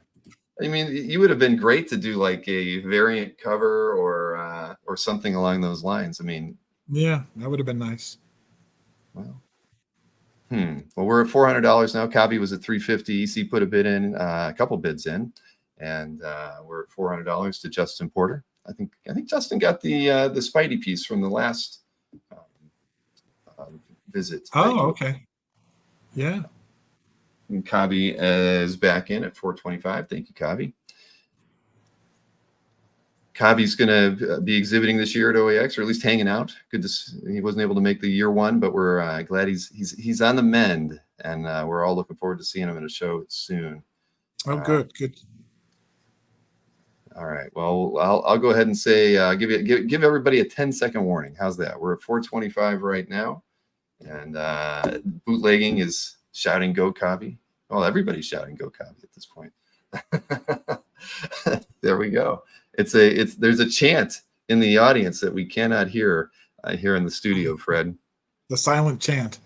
I mean, you would have been great to do like a variant cover or something along those lines. I mean, yeah, that would have been nice. Well. Well, we're at $400 now. Kavi was at $350. EC put a bid in, a couple bids in, and we're at $400 to Justin Porter. I think Justin got the Spidey piece from the last visit. Oh, okay. Yeah. And Kavi is back in at $425. Thank you, Kavi. Kavi's going to be exhibiting this year at OAX, or at least hanging out. Good to see. He wasn't able to make the year 1, but we're glad he's on the mend, and we're all looking forward to seeing him at a show soon. Oh, good. All right. Well, I'll go ahead and say give everybody a 10-second warning. How's that? We're at 425 right now, and bootlegging is shouting "Go Copy." Well, everybody's shouting "Go Copy" at this point. There we go. There's a chant in the audience that we cannot hear here in the studio, Fred. The silent chant.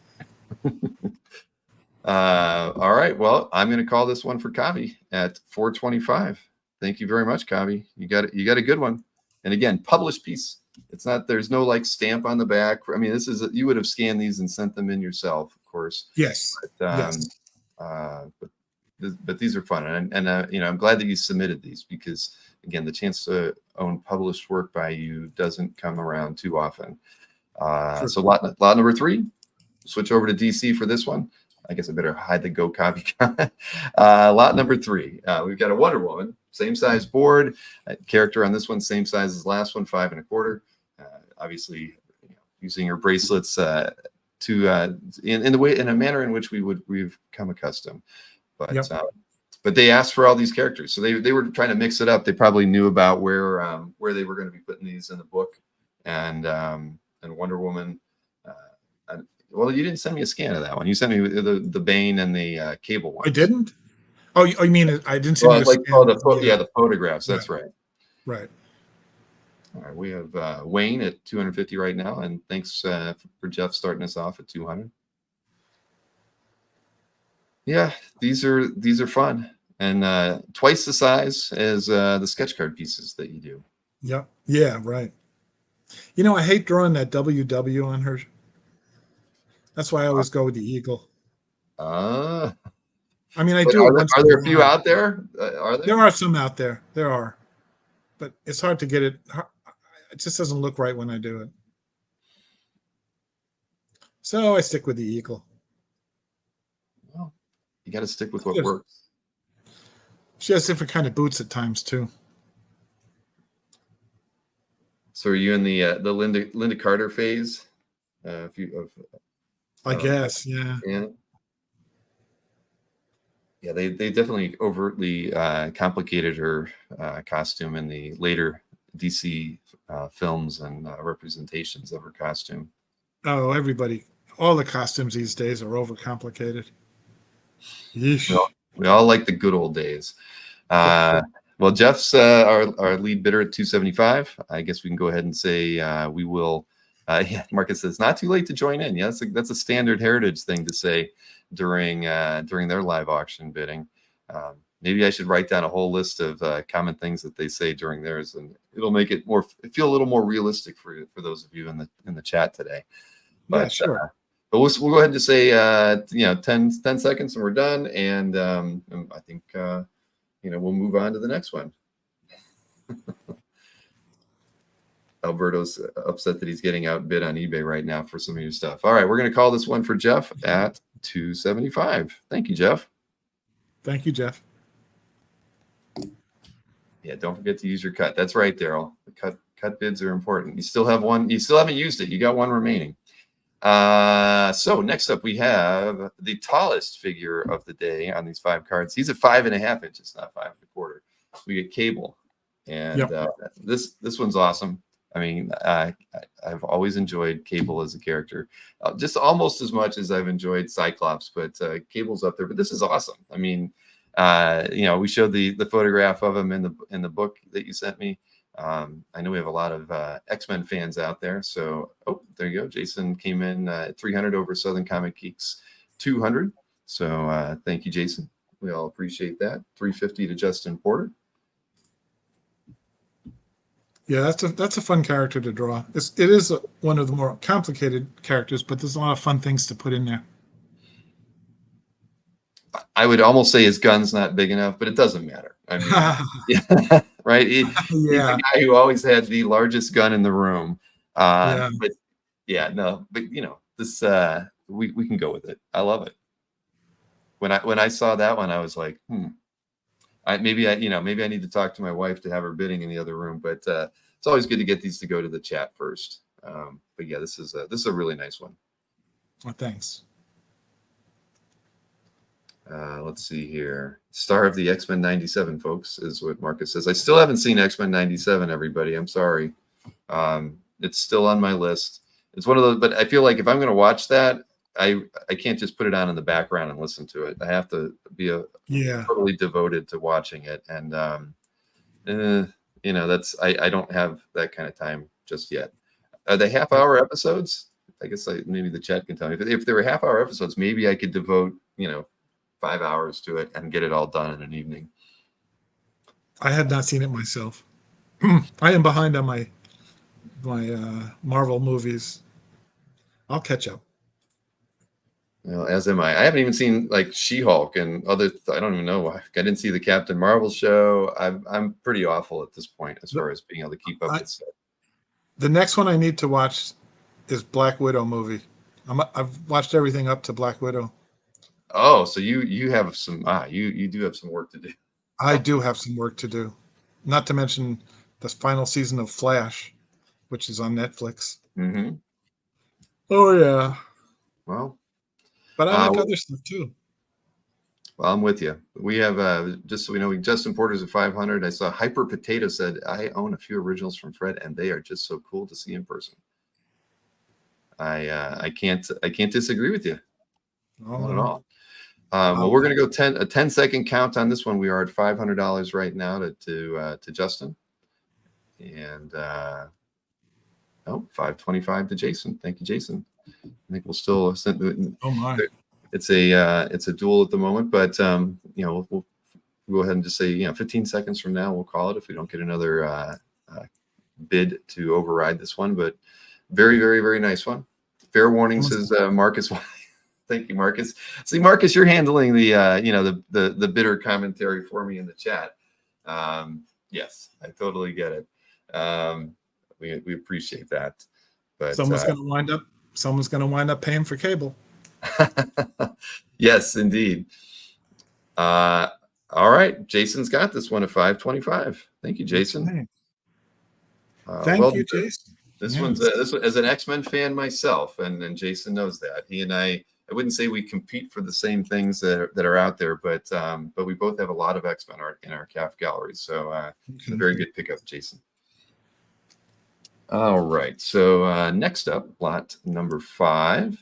All right. Well, I'm going to call this one for Kavi at 425. Thank you very much, Kavi. You got it. You got a good one. And again, published piece. It's not. There's no like stamp on the back. I mean, you would have scanned these and sent them in yourself, of course. Yes. But, yes. But these are fun, and I'm glad that you submitted these because again, the chance to own published work by you doesn't come around too often. Sure. So lot number 3. Switch over to DC for this one. I guess I better hide the Go Copy comment. Lot number 3. We've got a Wonder Woman, same size board. Character on this one, same size as last one, 5 1/4. Obviously, using her bracelets in a manner in which we've come accustomed. But Yep. But they asked for all these characters, so they were trying to mix it up. They probably knew about where they were going to be putting these in the book, and Wonder Woman. Well, you didn't send me a scan of that one. You sent me the Bane and the Cable one. I didn't. Oh, you mean I didn't see the photographs. That's right. Right. All right, we have Wayne at 250 right now, and thanks for Jeff starting us off at 200. Yeah, these are fun, and twice the size as the sketch card pieces that you do. Yep. Yeah. Right. I hate drawing that WW on her. That's why I always go with the eagle. I mean, I do. Are there a few out there? Are there? There are some out there. There are, but it's hard to get it. It just doesn't look right when I do it. So I stick with the eagle. Well, you got to stick with what works. She has different kind of boots at times too. So are you in the Linda Carter phase? I guess, yeah. Yeah, they definitely overtly complicated her costume in the later DC films and representations of her costume. Oh, all the costumes these days are overcomplicated. Yeesh. We all like the good old days. Well, Jeff's our lead bidder at 275. I guess we can go ahead and say we will. Yeah, Marcus says not too late to join in. Yeah, that's a standard Heritage thing to say during their live auction bidding. Maybe I should write down a whole list of common things that they say during theirs, and it'll make it feel a little more realistic for those of you in the chat today. But, yeah, sure. But we'll go ahead and say 10 seconds and we're done, and I think we'll move on to the next one. Alberto's upset that he's getting outbid on eBay right now for some of your stuff. All right, we're going to call this one for Jeff at 275. Thank you, Jeff. Thank you, Jeff. Yeah, don't forget to use your cut. That's right, Daryl. The cut bids are important. You still have one. You still haven't used it. You got one remaining. So next up, we have the tallest figure of the day on these 5 cards. He's at 5.5 inches, not 5 1/4. We get Cable, and this one's awesome. I mean, I've always enjoyed Cable as a character, just almost as much as I've enjoyed Cyclops, but Cable's up there. But this is awesome. I mean, we showed the photograph of him in the book that you sent me. I know we have a lot of X-Men fans out there. So, there you go. Jason came in at 300 over Southern Comic Geeks 200. So thank you, Jason. We all appreciate that. 350 to Justin Porter. Yeah, that's a fun character to draw. It is one of the more complicated characters, but there's a lot of fun things to put in there. I would almost say his gun's not big enough, but it doesn't matter. I mean, yeah, right? He's the guy who always had the largest gun in the room. But this we can go with it. I love it. When I saw that one, I was like, maybe I need to talk to my wife to have her bidding in the other room, but it's always good to get these to go to the chat first. But yeah, this is a really nice one. Well, thanks. Let's see here. Star of the X-Men 97, folks, is what Marcus says. I still haven't seen X-Men 97, everybody. I'm sorry. It's still on my list. It's one of those, but I feel like if I'm going to watch that, I can't just put it on in the background and listen to it. I have to be totally devoted to watching it. And, I don't have that kind of time just yet. Are they half-hour episodes? I guess maybe the chat can tell me. If there were half-hour episodes, maybe I could devote, 5 hours to it and get it all done in an evening. I have not seen it myself. I am behind on my Marvel movies. I'll catch up. As am I. I haven't even seen like She-Hulk and other. I don't even know why. I didn't see the Captain Marvel show. I'm pretty awful at this point as far as being able to keep up with stuff. The next one I need to watch is Black Widow movie. I've watched everything up to Black Widow. Oh, so you have some you do have some work to do. I do have some work to do. Not to mention the final season of Flash, which is on Netflix. Mm-hmm. Oh yeah. Well, but I like other stuff too. Well, I'm with you. We have just so we know, Justin Porter's at 500. I saw Hyper Potato said, I own a few originals from Fred, and they are just so cool to see in person. I can't disagree with you. Not at all. Well, we're going to go a 10-second count on this one. We are at $500 right now to Justin, and 525 to Jason. Thank you, Jason. I think we'll still send. Oh my! It's a duel at the moment, but we'll go ahead and just say 15 seconds from now we'll call it if we don't get another bid to override this one. But very, very, very nice one. Fair warning, says Marcus. Thank you, Marcus. See, Marcus, you're handling the the bitter commentary for me in the chat. Yes, I totally get it. We appreciate that. But someone's going to wind up paying for cable. Yes, indeed. All right, Jason's got this one at 525. Thank you, Jason. Thank you, Jason. This one's as an X-Men fan myself, and Jason knows that. He and I wouldn't say we compete for the same things that are out there, but we both have a lot of X-Men art in our CAF galleries. So it's a very good pickup, Jason. All right, so next up, lot number 5,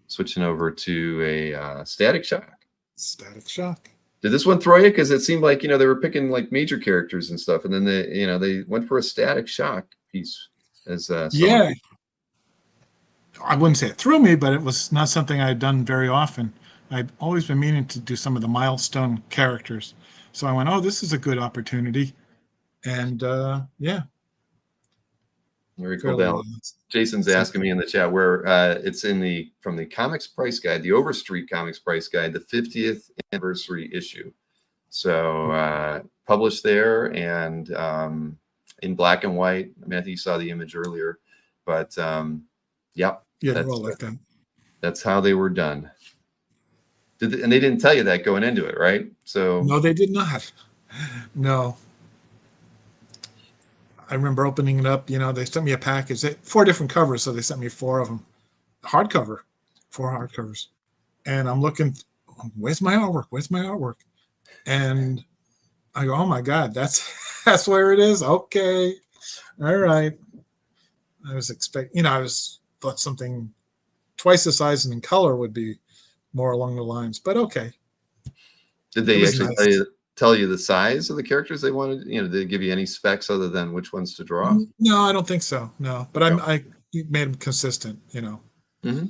switching over to a Static Shock. Static Shock. Did this one throw you? Because it seemed like they were picking like major characters and stuff, and then they went for a Static Shock piece as yeah. I wouldn't say it threw me, but it was not something I had done very often. I'd always been meaning to do some of the milestone characters. So I went, oh, this is a good opportunity. And yeah. Very cool. Now, Jason's asking me in the chat where it's from the Comics Price Guide, the Overstreet Comics Price Guide, the 50th anniversary issue. So published there and in black and white. I mean, I think you saw the image earlier, but yeah, they're all like that. That's how they were done. And they didn't tell you that going into it, right? So no, they did not. No. I remember opening it up. They sent me a package. 4 different covers, so they sent me 4 of them. 4 hardcovers. And I'm looking, where's my artwork? Where's my artwork? And I go, oh my God, that's where it is. Okay, all right. I was expecting, thought something twice the size and in color would be more along the lines, but okay. Did they actually tell you the size of the characters they wanted? Did they give you any specs other than which ones to draw? No, I don't think so. No, but I made them consistent. Mm-hmm.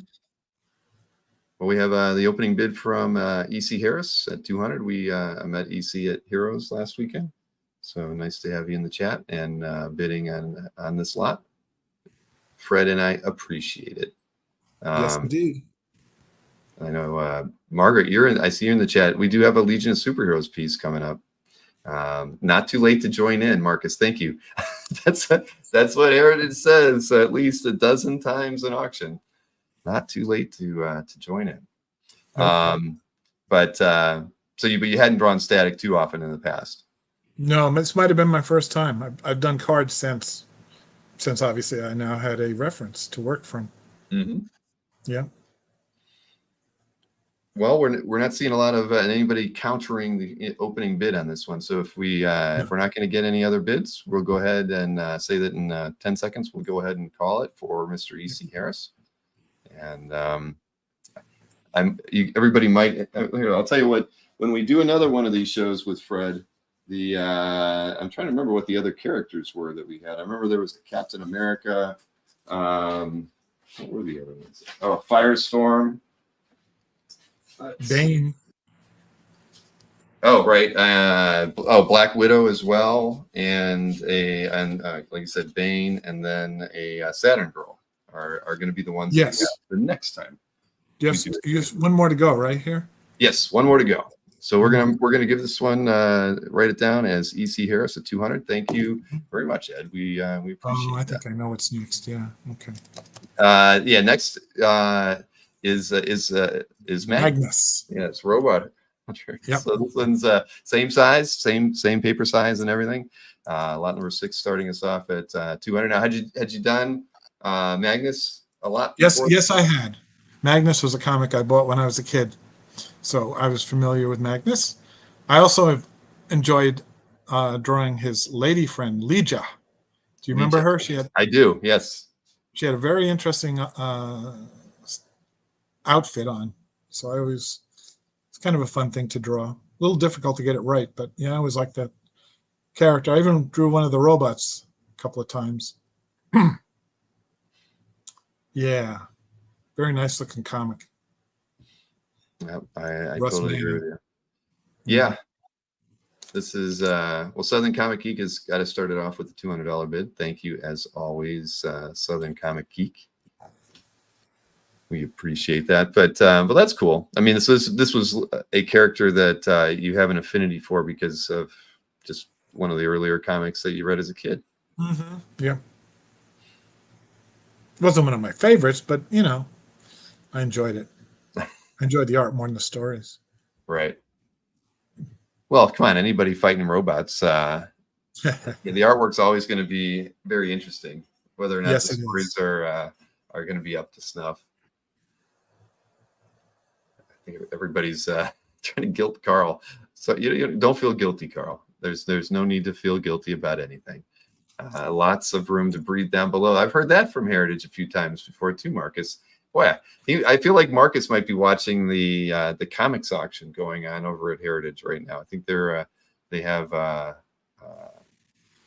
Well, we have the opening bid from EC Harris at 200. I met EC at Heroes last weekend, so nice to have you in the chat and bidding on this lot. Fred and I appreciate it. Yes, indeed. I know, Margaret, I see you in the chat. We do have a Legion of Superheroes piece coming up. Not too late to join in, Marcus. Thank you. That's what Heritage says at least a dozen times in auction. Not too late to join in. Okay. But you hadn't drawn Static too often in the past. No, this might have been my first time. I've done cards since obviously I now had a reference to work from. Mm-hmm. Yeah. Well, we're not seeing a lot of anybody countering the opening bid on this one. So if we're not going to get any other bids, we'll go ahead and say that in 10 seconds we'll go ahead and call it for Mr. E.C. Harris. And everybody might. I'll tell you what. When we do another one of these shows with Fred, I'm trying to remember what the other characters were that we had. I remember there was the Captain America. What were the other ones? Oh, Firestorm. Bane. Oh, right. Black Widow as well, and like you said, Bane, and then a Saturn Girl are going to be the ones. Yes. The next time. Yes. Just one more to go, right here. Yes, one more to go. So we're gonna give this one, write it down as E.C. Harris at 200. Thank you very much, Ed. We appreciate. Oh, I think I know what's next. Yeah. Okay. Next is Magnus. Yes, robot. Yep. So this one's same size, same paper size and everything. Lot number 6 starting us off at 200. Now, had you done Magnus a lot? Yes, I had. Magnus was a comic I bought when I was a kid, so I was familiar with Magnus. I also have enjoyed drawing his lady friend Legia. Do you remember her? I do. Yes. She had a very interesting outfit on, so it's kind of a fun thing to draw. A little difficult to get it right, but yeah, I always liked that character. I even drew one of the robots a couple of times. Yeah, very nice looking comic. Yep, I totally agree with you. Yeah. This is Southern Comic Geek has got us started off with a $200 bid. Thank you as always, Southern Comic Geek. We appreciate that, but that's cool. I mean, this was a character that you have an affinity for because of just one of the earlier comics that you read as a kid. Mm-hmm. Yeah, it wasn't one of my favorites, but I enjoyed it. I enjoyed the art more than the stories. Right. Well, come on, anybody fighting robots, the artwork's always going to be very interesting, whether or not the stories are going to be up to snuff. I think everybody's trying to guilt Carl. So you don't feel guilty, Carl. There's no need to feel guilty about anything. Lots of room to breathe down below. I've heard that from Heritage a few times before too, Marcus. Boy, I feel like Marcus might be watching the comics auction going on over at Heritage right now. I think they have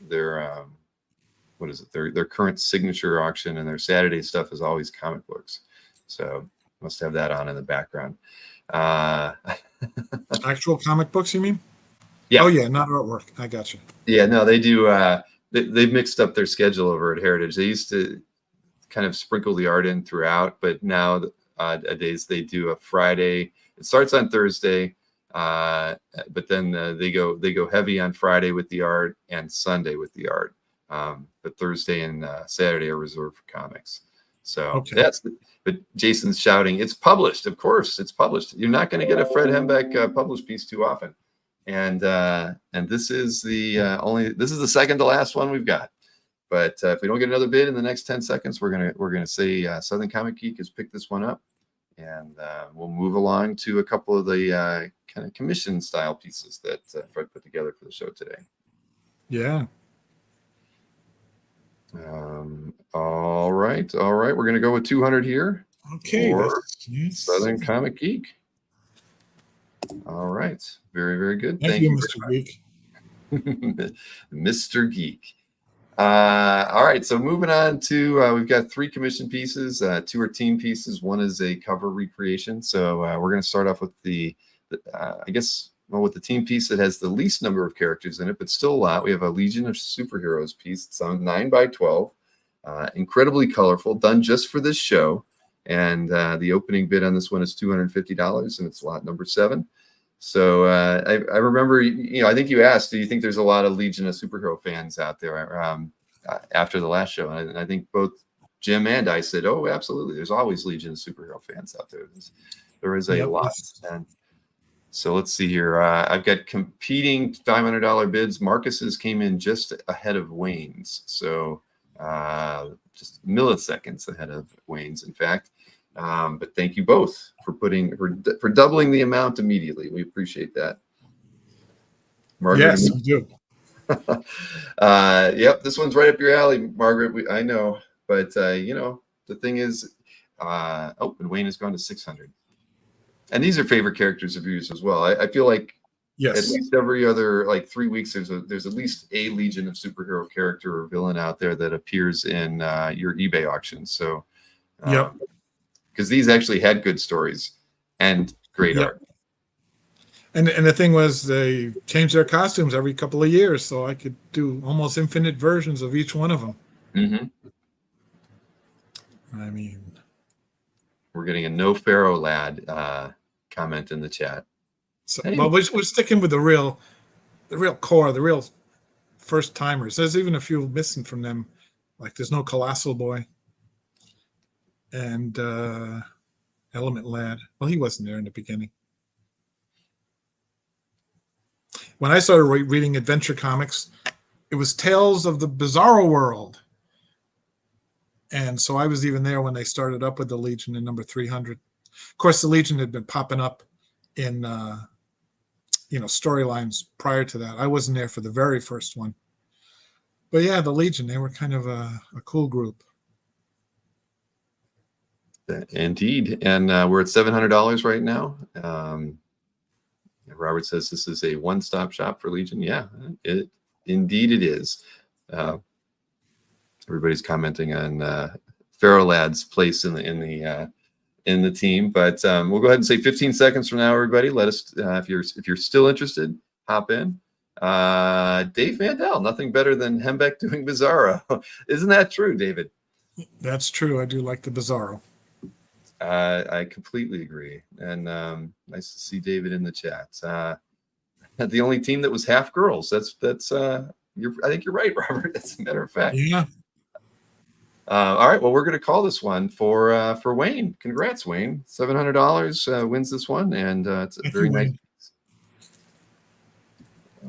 their what is it? Their current signature auction, and their Saturday stuff is always comic books. So must have that on in the background. Actual comic books, you mean? Yeah. Oh yeah, not artwork. I got you. Yeah, no, they do. They've mixed up their schedule over at Heritage. They used to kind of sprinkle the art in throughout, but now days they do a Friday. It starts on Thursday, but then they go heavy on Friday with the art and Sunday with the art. But Thursday and Saturday are reserved for comics. So but Jason's shouting, it's published. Of course, it's published. You're not going to get a Fred Hembeck published piece too often. And this is the second to last one we've got. But if we don't get another bid in the next 10 seconds, we're gonna say Southern Comic Geek has picked this one up, and we'll move along to a couple of the kind of commission style pieces that Fred put together for the show today. Yeah. All right. We're gonna go with 200 here. Okay. For Southern Comic Geek. All right. Very, very good. Thank you, Mr. Geek. Mr. Geek. All right. So moving on to, we've got 3 commission pieces. 2 are team pieces. 1 is a cover recreation. So we're going to start off with with the team piece that has the least number of characters in it, but still a lot. We have a Legion of Superheroes piece. It's on 9x12. Incredibly colorful, done just for this show. And the opening bid on this one is $250, and it's lot number 7. So I remember, I think you asked, do you think there's a lot of Legion of Superhero fans out there after the last show? And I think both Jim and I said, oh, absolutely. There's always Legion of Superhero fans out there. There is a lot. And so let's see here. I've got competing $500 bids. Marcus's came in just ahead of Wayne's. So just milliseconds ahead of Wayne's, in fact. But thank you both for for doubling the amount immediately. We appreciate that. Margaret, yes, we do. Yep, this one's right up your alley, Margaret. I know, but the thing is, and Wayne has gone to 600, and these are favorite characters of yours as well. I feel like at least every other 3 weeks there's at least a Legion of superhero character or villain out there that appears in your eBay auctions. So, because these actually had good stories and great art. And the thing was, they changed their costumes every couple of years, so I could do almost infinite versions of each one of them. Mm-hmm. I mean, we're getting a no Pharaoh lad comment in the chat. So, well, we're sticking with the real core, the real first timers. There's even a few missing from them, like there's no Colossal Boy and Element Lad. Well, he wasn't there in the beginning. When I started reading adventure comics, it was Tales of the Bizarro World. And so I was even there when they started up with the Legion in number 300. Of course, the Legion had been popping up in, storylines prior to that. I wasn't there for the very first one. But yeah, the Legion, they were kind of a cool group. Indeed. And we're at $700 right now. Robert says this is a one-stop shop for Legion. Yeah, indeed it is. Everybody's commenting on Pharaoh Lad's place in the team, but we'll go ahead and say 15 seconds from now, everybody. Let us, if you're still interested, hop in. Dave Mandel, nothing better than Hembeck doing Bizarro. Isn't that true, David? That's true. I do like the Bizarro. I completely agree, and nice to see David in the chat. The only team that was half girls. That's I think you're right, Robert. As a matter of fact. Yeah. All right. Well, we're going to call this one for Wayne. Congrats, Wayne. $700 wins this one, and it's a very nice piece.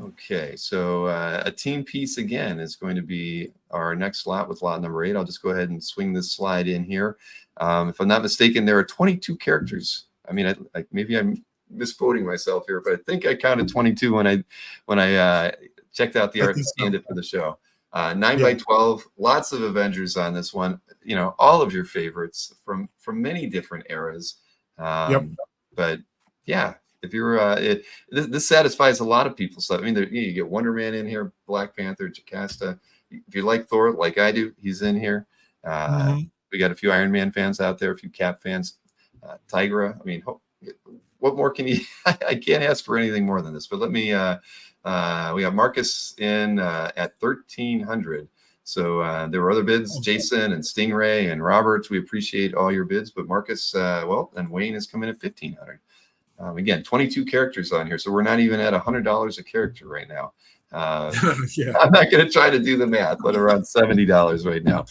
Okay, so a team piece again is going to be our next lot with lot number 8. I'll just go ahead and swing this slide in here. If I'm not mistaken, there are 22 characters. I mean, maybe I'm misquoting myself here, but I think I counted 22 when I checked out the art and scanned it for the show. 9x12, lots of Avengers on this one. All of your favorites from many different eras. But yeah, if you're this satisfies a lot of people. So I mean, you get Wonder Man in here, Black Panther, Jocasta. If you like Thor, like I do, he's in here. We got a few Iron Man fans out there, a few Cap fans. Tigra. I mean, what more can you? I can't ask for anything more than this. But let me. We got Marcus in at 1,300. So there were other bids, Jason and Stingray and Roberts. We appreciate all your bids, but Marcus, and Wayne is coming at 1,500. Again, 22 characters on here, so we're not even at $100 a character right now. I'm not going to try to do the math, but around $70 right now.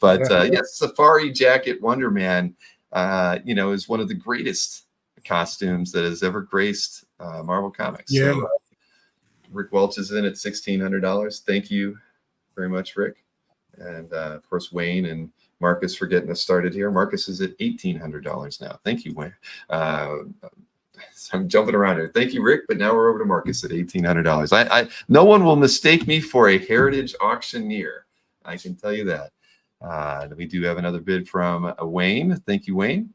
But yes, Safari Jacket Wonder Man, is one of the greatest costumes that has ever graced Marvel Comics. Yeah. So, Rick Welch is in at $1,600. Thank you very much, Rick. And of course, Wayne and Marcus for getting us started here. Marcus is at $1,800 now. Thank you, Wayne. So I'm jumping around here. Thank you, Rick. But now we're over to Marcus at $1,800. No one will mistake me for a heritage auctioneer. I can tell you that. We do have another bid from Wayne. Thank you, Wayne.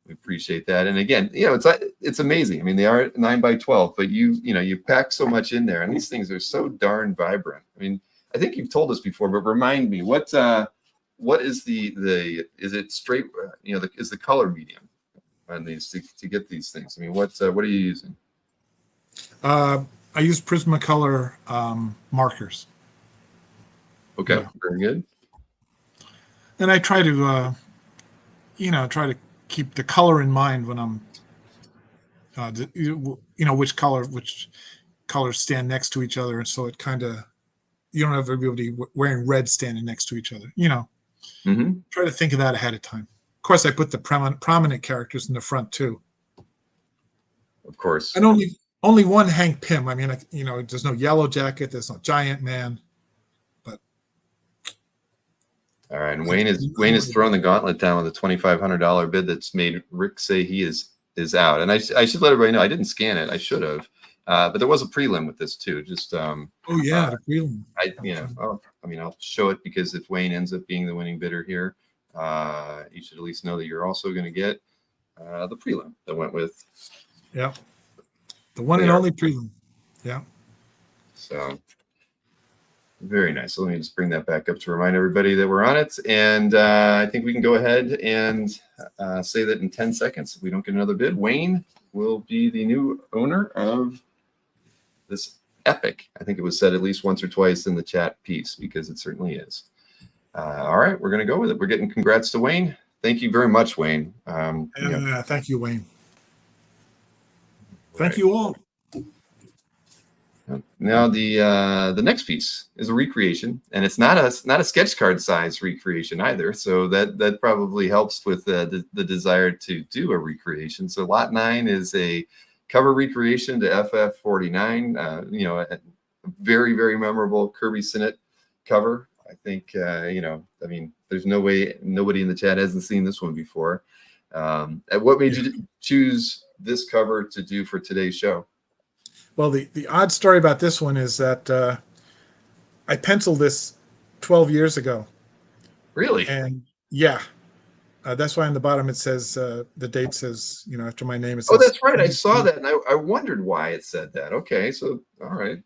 We appreciate that. And again, it's amazing. I mean, they are 9x12, but you pack so much in there, and these things are so darn vibrant. I mean, I think you've told us before, but remind me, what is is it straight? Is the color medium on these to get these things? I mean, what are you using? I use Prismacolor markers. Okay, yeah. Very good. And I try to, keep the color in mind when I'm, which colors stand next to each other, and so it kind of, you don't have everybody wearing red standing next to each other. Try to think of that ahead of time. Of course, I put the prominent characters in the front too. Of course. And only one Hank Pym. I mean, there's no Yellow Jacket, there's no Giant Man, but All right, and Wayne is throwing the gauntlet down with a $2,500 bid that's made Rick say he is out. And I should let everybody know I didn't scan it. I should have, but there was a prelim with this too. Just oh yeah, the prelim. I'll show it because if Wayne ends up being the winning bidder here, you should at least know that you're also going to get the prelim that went with. Yeah, the one and only prelim. Yeah. So. Very nice. So let me just bring that back up to remind everybody that we're on it. And I think we can go ahead and say that in 10 seconds, if we don't get another bid, Wayne will be the new owner of this epic. I think it was said at least once or twice in the chat piece, because it certainly is. All right, we're going to go with it. We're getting congrats to Wayne. Thank you very much, Wayne. Thank you, Wayne. Thank you all. Now the next piece is a recreation, and it's not a sketch card size recreation either. So that probably helps with the desire to do a recreation. So Lot 9 is a cover recreation to FF49. A very, very memorable Kirby Sinnott cover. I think there's no way nobody in the chat hasn't seen this one before. What made you choose this cover to do for today's show? Well, the odd story about this one is that I penciled this 12 years ago. Really? And yeah, that's why on the bottom it says the date says, after my name. It says, oh, that's right. I saw that, and I wondered why it said that. Okay, so all right.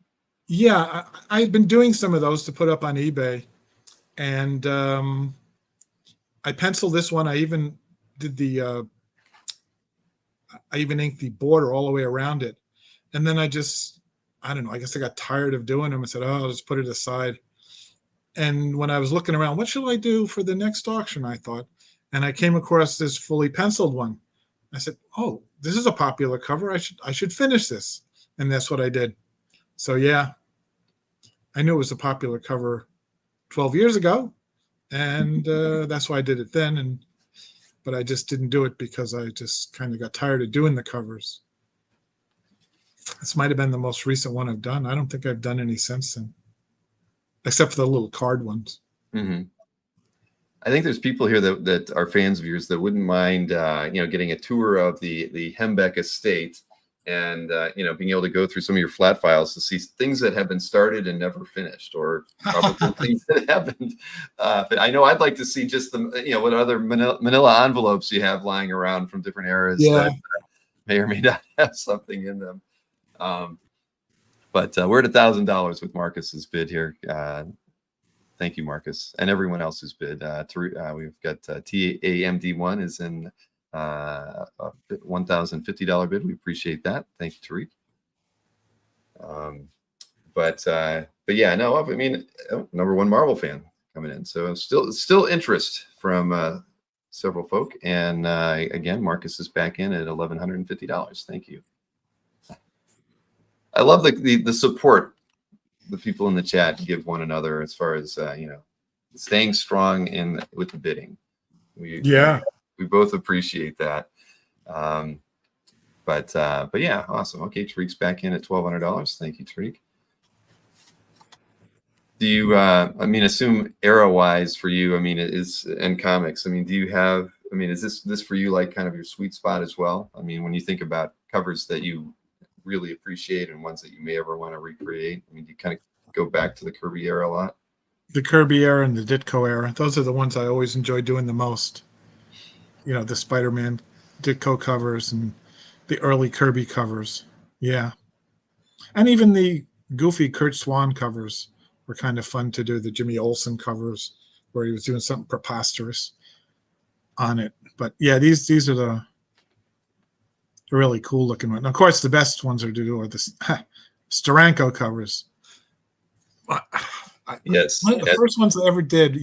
Yeah, I've been doing some of those to put up on eBay, and I penciled this one. I even did I even inked the border all the way around it. And then I don't know, I guess I got tired of doing them. I said, I'll just put it aside. And when I was looking around, what shall I do for the next auction, I thought. And I came across this fully penciled one. I said, oh, this is a popular cover. I should finish this. And that's what I did. So, yeah, I knew it was a popular cover 12 years ago. And that's why I did it then. But I just didn't do it because I just kind of got tired of doing the covers. This might have been the most recent one I've done. I don't think I've done any since then, except for the little card ones. Mm-hmm. I think there's people here that are fans of yours that wouldn't mind, getting a tour of the Hembeck estate and, being able to go through some of your flat files to see things that have been started and never finished, or probably things that haven't. But I know I'd like to see just what other manila envelopes you have lying around from different eras that may or may not have something in them. But we're at $1,000 with Marcus's bid here. Thank you, Marcus, and everyone else who's bid. We've got TAMD1 is in a $1,050 bid. We appreciate that. Thank you, Tariq. But yeah, no, I mean, number one Marvel fan coming in. So still interest from several folk. And again, Marcus is back in at $1,150. Thank you. I love the support the people in the chat give one another as far as staying strong with the bidding. We both appreciate that. But yeah, awesome. Okay, Tariq's back in at $1,200. Thank you, Tariq. Do you assume era wise for you, and comics, do you have, is this for you like kind of your sweet spot as well? When you think about covers that you really appreciate and ones that you may ever want to recreate, do you kind of go back to the Kirby era a lot? The Kirby era and the Ditko era, those are the ones I always enjoy doing the most. The Spider-Man Ditko covers and the early Kirby covers. Yeah. And even the goofy Kurt Swan covers were kind of fun to do, the Jimmy Olsen covers where he was doing something preposterous on it. But yeah, these are the really cool looking one. Of course, the best ones are the Steranko covers. Yes. One of the first ones I ever did,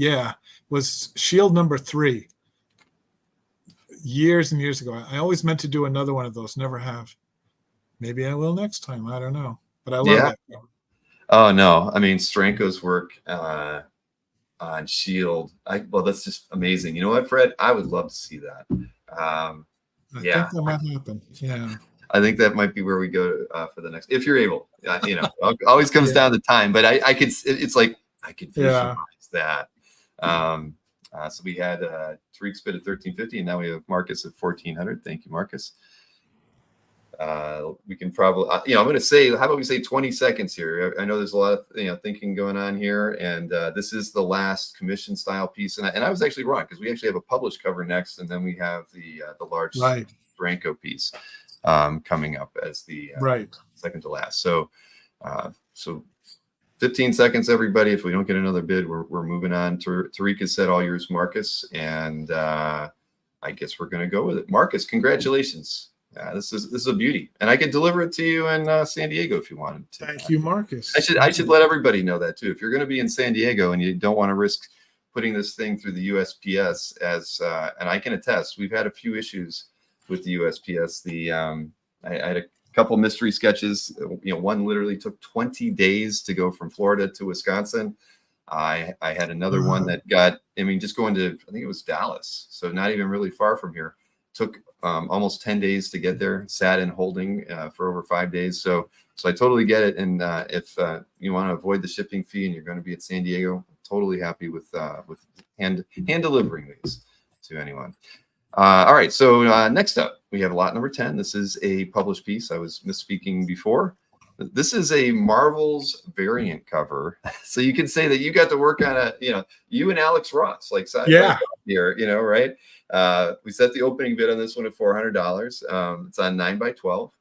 was Shield #3. Years and years ago. I always meant to do another one of those. Never have. Maybe I will next time. I don't know. But I love that cover. Oh no! Steranko's work on Shield. That's just amazing. You know what, Fred? I would love to see that. I think that might happen. Yeah. I think that might be where we go for the next, if you're able. Always comes down to time, but I could. It's like I could visualize that. So we had Tariq's bid at 1350, and now we have Marcus at 1400. Thank you, Marcus. We can probably, I'm going to say, how about we say 20 seconds here? I know there's a lot of, thinking going on here, and this is the last commission style piece. And I was actually wrong, because we actually have a published cover next, and then we have the large Branco piece coming up as the second to last. So 15 seconds, everybody. If we don't get another bid, we're moving on. Tariq has said all yours, Marcus, and I guess we're going to go with it. Marcus, congratulations. This is a beauty, and I could deliver it to you in San Diego if you wanted to. Thank you, Marcus. I should let everybody know that too. If you're going to be in San Diego and you don't want to risk putting this thing through the USPS, and I can attest, we've had a few issues with the USPS. I had a couple mystery sketches. One literally took 20 days to go from Florida to Wisconsin. I had another one that got, just going to, I think it was Dallas, so not even really far from here. Took almost 10 days to get there, sat in holding for over 5 days. So I totally get it. And if you want to avoid the shipping fee and you're going to be at San Diego, totally happy with hand delivering these to anyone. All right. So next up, we have lot number 10. This is a published piece. I was misspeaking before. This is a Marvel's variant cover. So you can say that you got to work on you and Alex Ross, like here, right? We set the opening bid on this one at $400. It's on 9x12,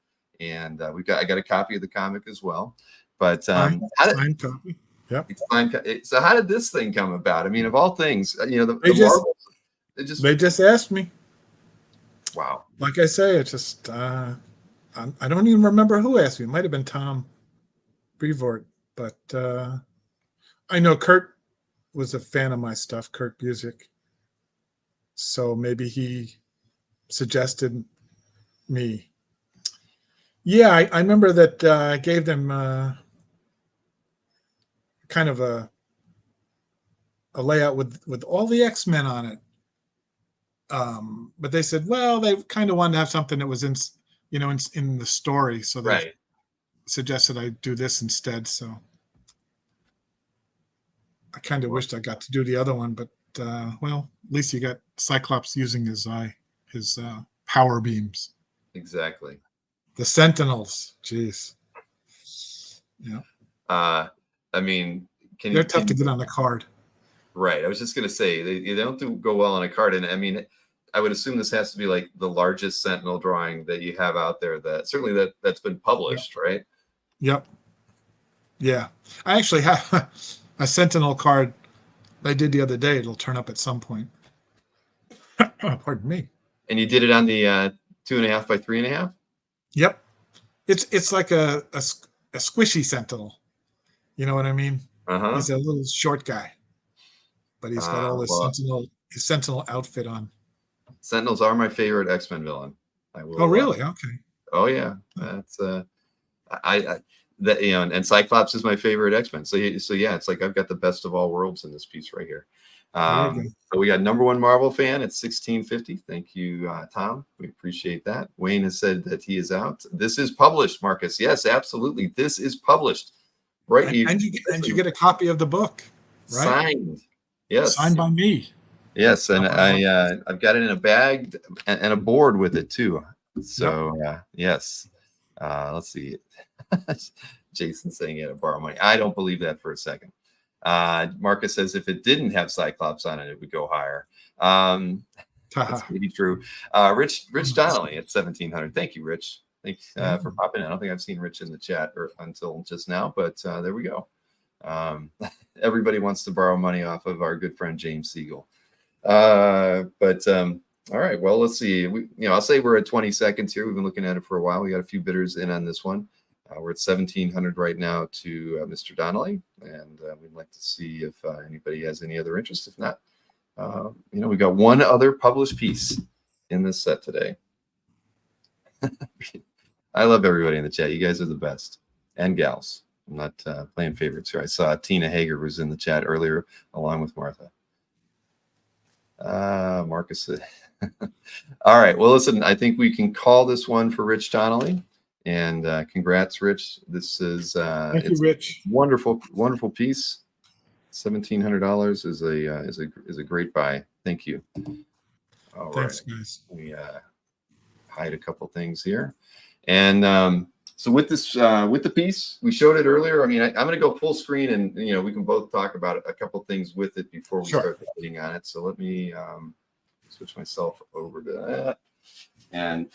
and I got a copy of the comic as well. But signed copy. Yep. So how did this thing come about? Of all things, they just asked me. Wow. Like I say, it's just I don't even remember who asked me. It might have been Tom Brevoort, but I know Kurt was a fan of my stuff, Kurt Busiek. So maybe he suggested me. Yeah, I remember that I gave them kind of a layout with all the X-Men on it. But they said, well, they kind of wanted to have something that was in the story. So they suggested I do this instead. So I kind of wished I got to do the other one, but well, at least you got Cyclops using his power beams. Exactly. The Sentinels. Jeez. Yeah. They're tough to get on the card. Right. I was just going to say they don't go well on a card. And I would assume this has to be like the largest Sentinel drawing that you have out there, that's been published, right? Yep. Yeah. I actually have a Sentinel card I did the other day. It'll turn up at some point. Pardon me. And you did it on the 2.5 by 3.5? Yep. It's like a squishy Sentinel. You know what I mean? Uh-huh. He's a little short guy, but he's got all his Sentinel outfit on. Sentinels are my favorite X-Men villain. Oh, really? Okay. Oh, yeah. That's and Cyclops is my favorite X-Men. So yeah, it's like I've got the best of all worlds in this piece right here. So we got number one Marvel fan at 1650. Thank you, Tom. We appreciate that. Wayne has said that he is out. This is published, Marcus. Yes, absolutely. This is published. Right. And you get a copy of the book, right? Signed. Yes. Signed by me. Yes, and I've got it in a bag and a board with it too. So yes. Let's see. Jason saying he had to borrow money. I don't believe that for a second. Marcus says if it didn't have Cyclops on it, it would go higher. That's maybe true. Rich Donnelly at 1700. Thank you, Rich. Thanks for popping in. I don't think I've seen Rich in the chat until just now, but there we go. Everybody wants to borrow money off of our good friend James Siegel. All right. Well, let's see. I'll say we're at 20 seconds here. We've been looking at it for a while. We got a few bidders in on this one. We're at 1700 right now to Mr. Donnelly, and we'd like to see if anybody has any other interest. If not, we got one other published piece in this set today. I love everybody in the chat. You guys are the best, and gals. I'm not playing favorites here. I saw Tina Hager was in the chat earlier, along with Martha. Marcus. All right. Well, listen, I think we can call this one for Rich Donnelly. And congrats, Rich. This is Thank you, Rich. Wonderful, wonderful piece. $1,700 is a great buy. Thank you. All Thanks, right. guys. We hide a couple things here, and so with this with the piece, we showed it earlier. I mean, I'm going to go full screen, and we can both talk about a couple things with it before we start the bidding on it. So let me switch myself over to that, and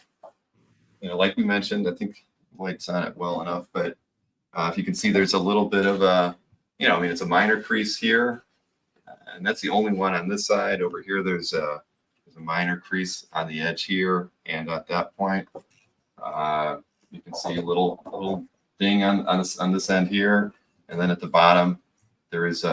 like we mentioned, I think the light's on it well enough, but if you can see, there's a little bit of a, I mean, it's a minor crease here, and that's the only one on this side. Over here, there's a minor crease on the edge here, and at that point, you can see a little ding on this end here, and then at the bottom, there is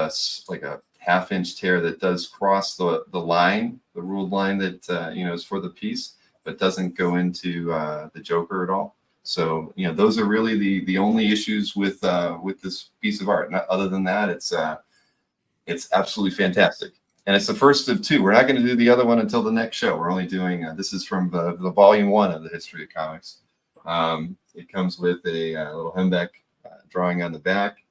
like a half-inch tear that does cross the line, the ruled line that is for the piece, but doesn't go into the joker at all. So those are really the only issues with this piece of art. Other than that, it's absolutely fantastic. And it's the first of two. We're not going to do the other one until the next show. We're only doing this is from the volume 1 of the History of Comics. It comes with a little Hembeck drawing on the back,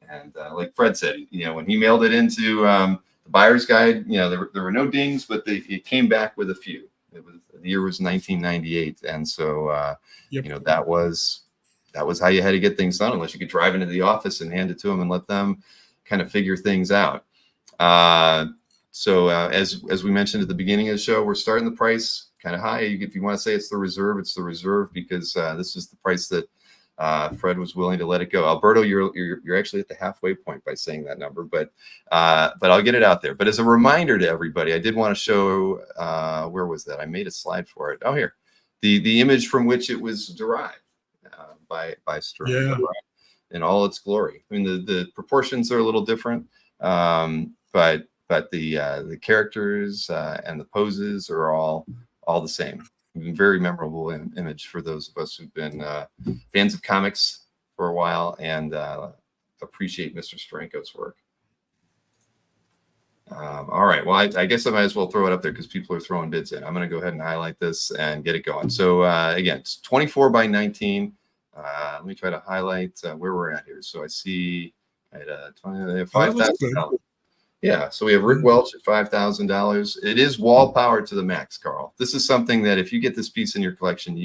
and like Fred said, when he mailed it into the buyer's guide, there were no dings, but it came back with a few. The year was 1998, and so that was how you had to get things done, unless you could drive into the office and hand it to them and let them kind of figure things out. So as we mentioned at the beginning of the show, we're starting the price kind of high. If you want to say it's the reserve because this is the price that Fred was willing to let it go. Alberto, you're actually at the halfway point by saying that number, but I'll get it out there. But as a reminder to everybody, I did want to show where was that? I made a slide for it. Oh, here, the image from which it was derived by Stern, in all its glory. I mean, the proportions are a little different, but the characters and the poses are all the same. Very memorable image for those of us who've been fans of comics for a while and appreciate Mr. Steranko's work. All right. Well, I guess I might as well throw it up there because people are throwing bids in. I'm going to go ahead and highlight this and get it going. So again, it's 24 by 19. Let me try to highlight where we're at here. So I see at $5,000. Yeah, so we have Rick Welch at $5,000. It is wall power to the max, Carl. This is something that if you get this piece in your collection,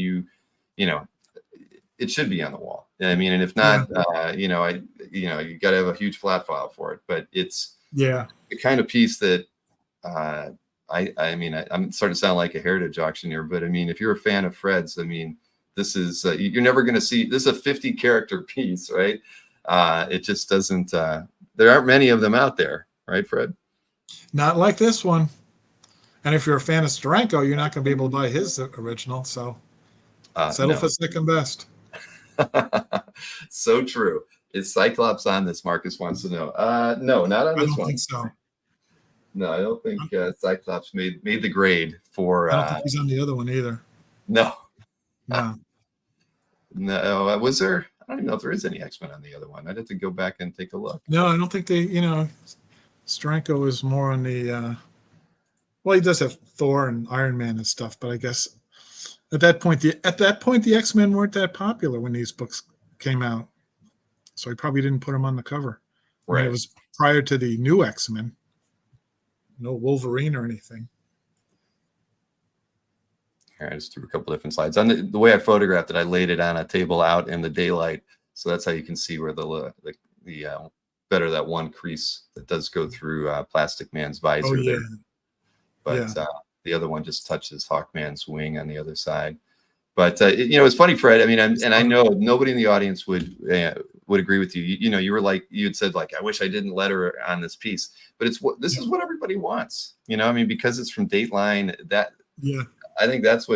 it should be on the wall. I mean, and if not, you got to have a huge flat file for it. But it's the kind of piece that I mean, I'm starting to sound like a heritage auctioneer, but I mean, if you're a fan of Fred's, I mean, this is you're never going to see. This is a 50 character piece, right? It just doesn't. There aren't many of them out there. Right, Fred? Not like this one. And if you're a fan of Steranko, you're not going to be able to buy his original. So settle for second best. So true. Is Cyclops on this? Marcus wants to know. No, not on this one. I don't think so. No, I don't think Cyclops made the grade for. I don't think he's on the other one either. No. No. No. Was there? I don't even know if there is any X-Men on the other one. I'd have to go back and take a look. No, I don't think they. Steranko is more on the. Well, he does have Thor and Iron Man and stuff, but I guess at that point the X-Men weren't that popular when these books came out, so he probably didn't put them on the cover. Right. I mean, it was prior to the new X-Men. No Wolverine or anything. Here, I just threw a couple different slides. On the way I photographed it, I laid it on a table out in the daylight, so that's how you can see where the better that one crease that does go through Plastic Man's visor there. But the other one just touches Hawkman's wing on the other side. But it's funny, Fred. I mean, and I know nobody in the audience would agree with you. You were like, you had said like, I wish I didn't let her on this piece. But this is what everybody wants. I mean, because it's from Dateline. I think that's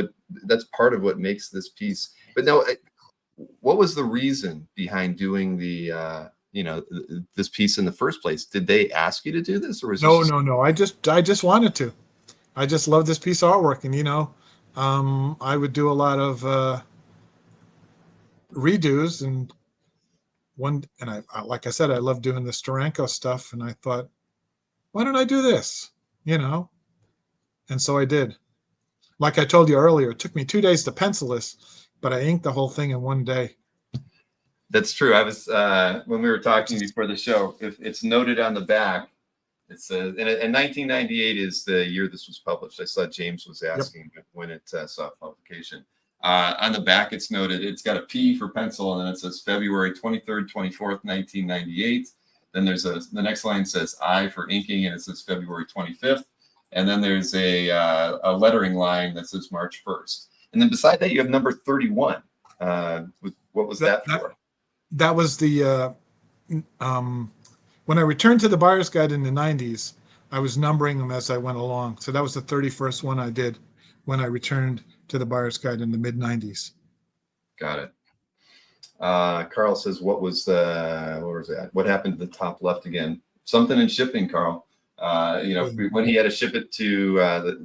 part of what makes this piece. But no, what was the reason behind doing the this piece in the first place? Did they ask you to do this, or was no? I just wanted to. I just love this piece of artwork, and I would do a lot of redos, and I like I said, I love doing the Steranko stuff, and I thought, why don't I do this? And so I did. Like I told you earlier, it took me 2 days to pencil this, but I inked the whole thing in one day. That's true. I was when we were talking before the show. If it's noted on the back, it says, and 1998 is the year this was published. I saw James was asking when it saw publication. On the back, it's noted. It's got a P for pencil, and then it says February 23rd, 24th, 1998. Then there's the next line says I for inking, and it says February 25th. And then there's a lettering line that says March 1st. And then beside that, you have number 31. What was that for? That was the when I returned to the buyer's guide in the 90s, I was numbering them as I went along. So that was the 31st one I did when I returned to the buyer's guide in the mid 90s. Got it. Carl says, what was that? What happened to the top left again? Something in shipping, Carl. When he had to ship it to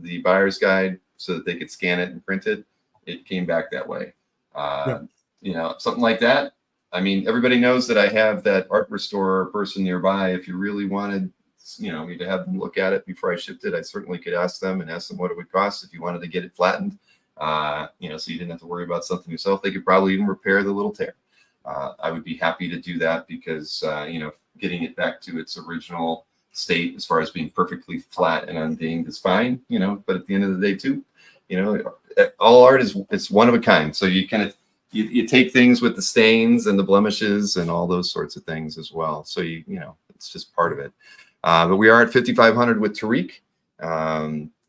the buyer's guide so that they could scan it and print it, it came back that way. Something like that. I mean, everybody knows that I have that art restorer person nearby. If you really wanted, me to have them look at it before I shipped it, I certainly could ask them what it would cost if you wanted to get it flattened. So you didn't have to worry about something yourself. They could probably even repair the little tear. I would be happy to do that because, getting it back to its original state as far as being perfectly flat and undinged is fine, but at the end of the day too, all art it's one of a kind. So you kind of, you take things with the stains and the blemishes and all those sorts of things as well. So it's just part of it. But we are at 5,500 with Tariq.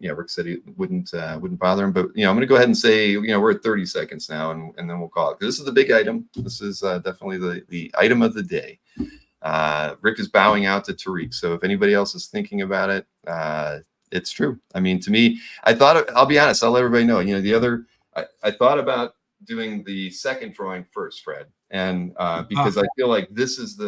Rick said he wouldn't bother him, but I'm going to go ahead and say we're at 30 seconds now, and then we'll call it. This is the big item. This is definitely the item of the day. Rick is bowing out to Tariq. So if anybody else is thinking about it, it's true. I mean, to me, I'll be honest. I'll let everybody know. I thought about doing the second drawing first, Fred, and because I feel like this is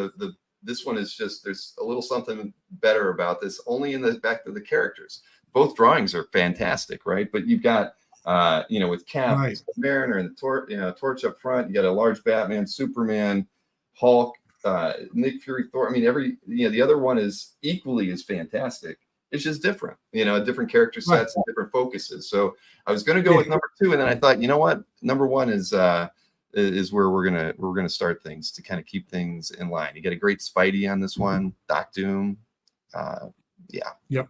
this one is just, there's a little something better about this, only in the back of the characters. Both drawings are fantastic, right? But you've got with Cap, right, Mariner, and the torch up front. You got a large Batman, Superman, Hulk, Nick Fury, Thor. I mean, the other one is equally as fantastic. It's just different, different character sets and different focuses. So I was going to go with number 2, and then I thought, what, number 1 is where we're gonna start things to kind of keep things in line. You get a great Spidey on this one, Doc Doom, Yep.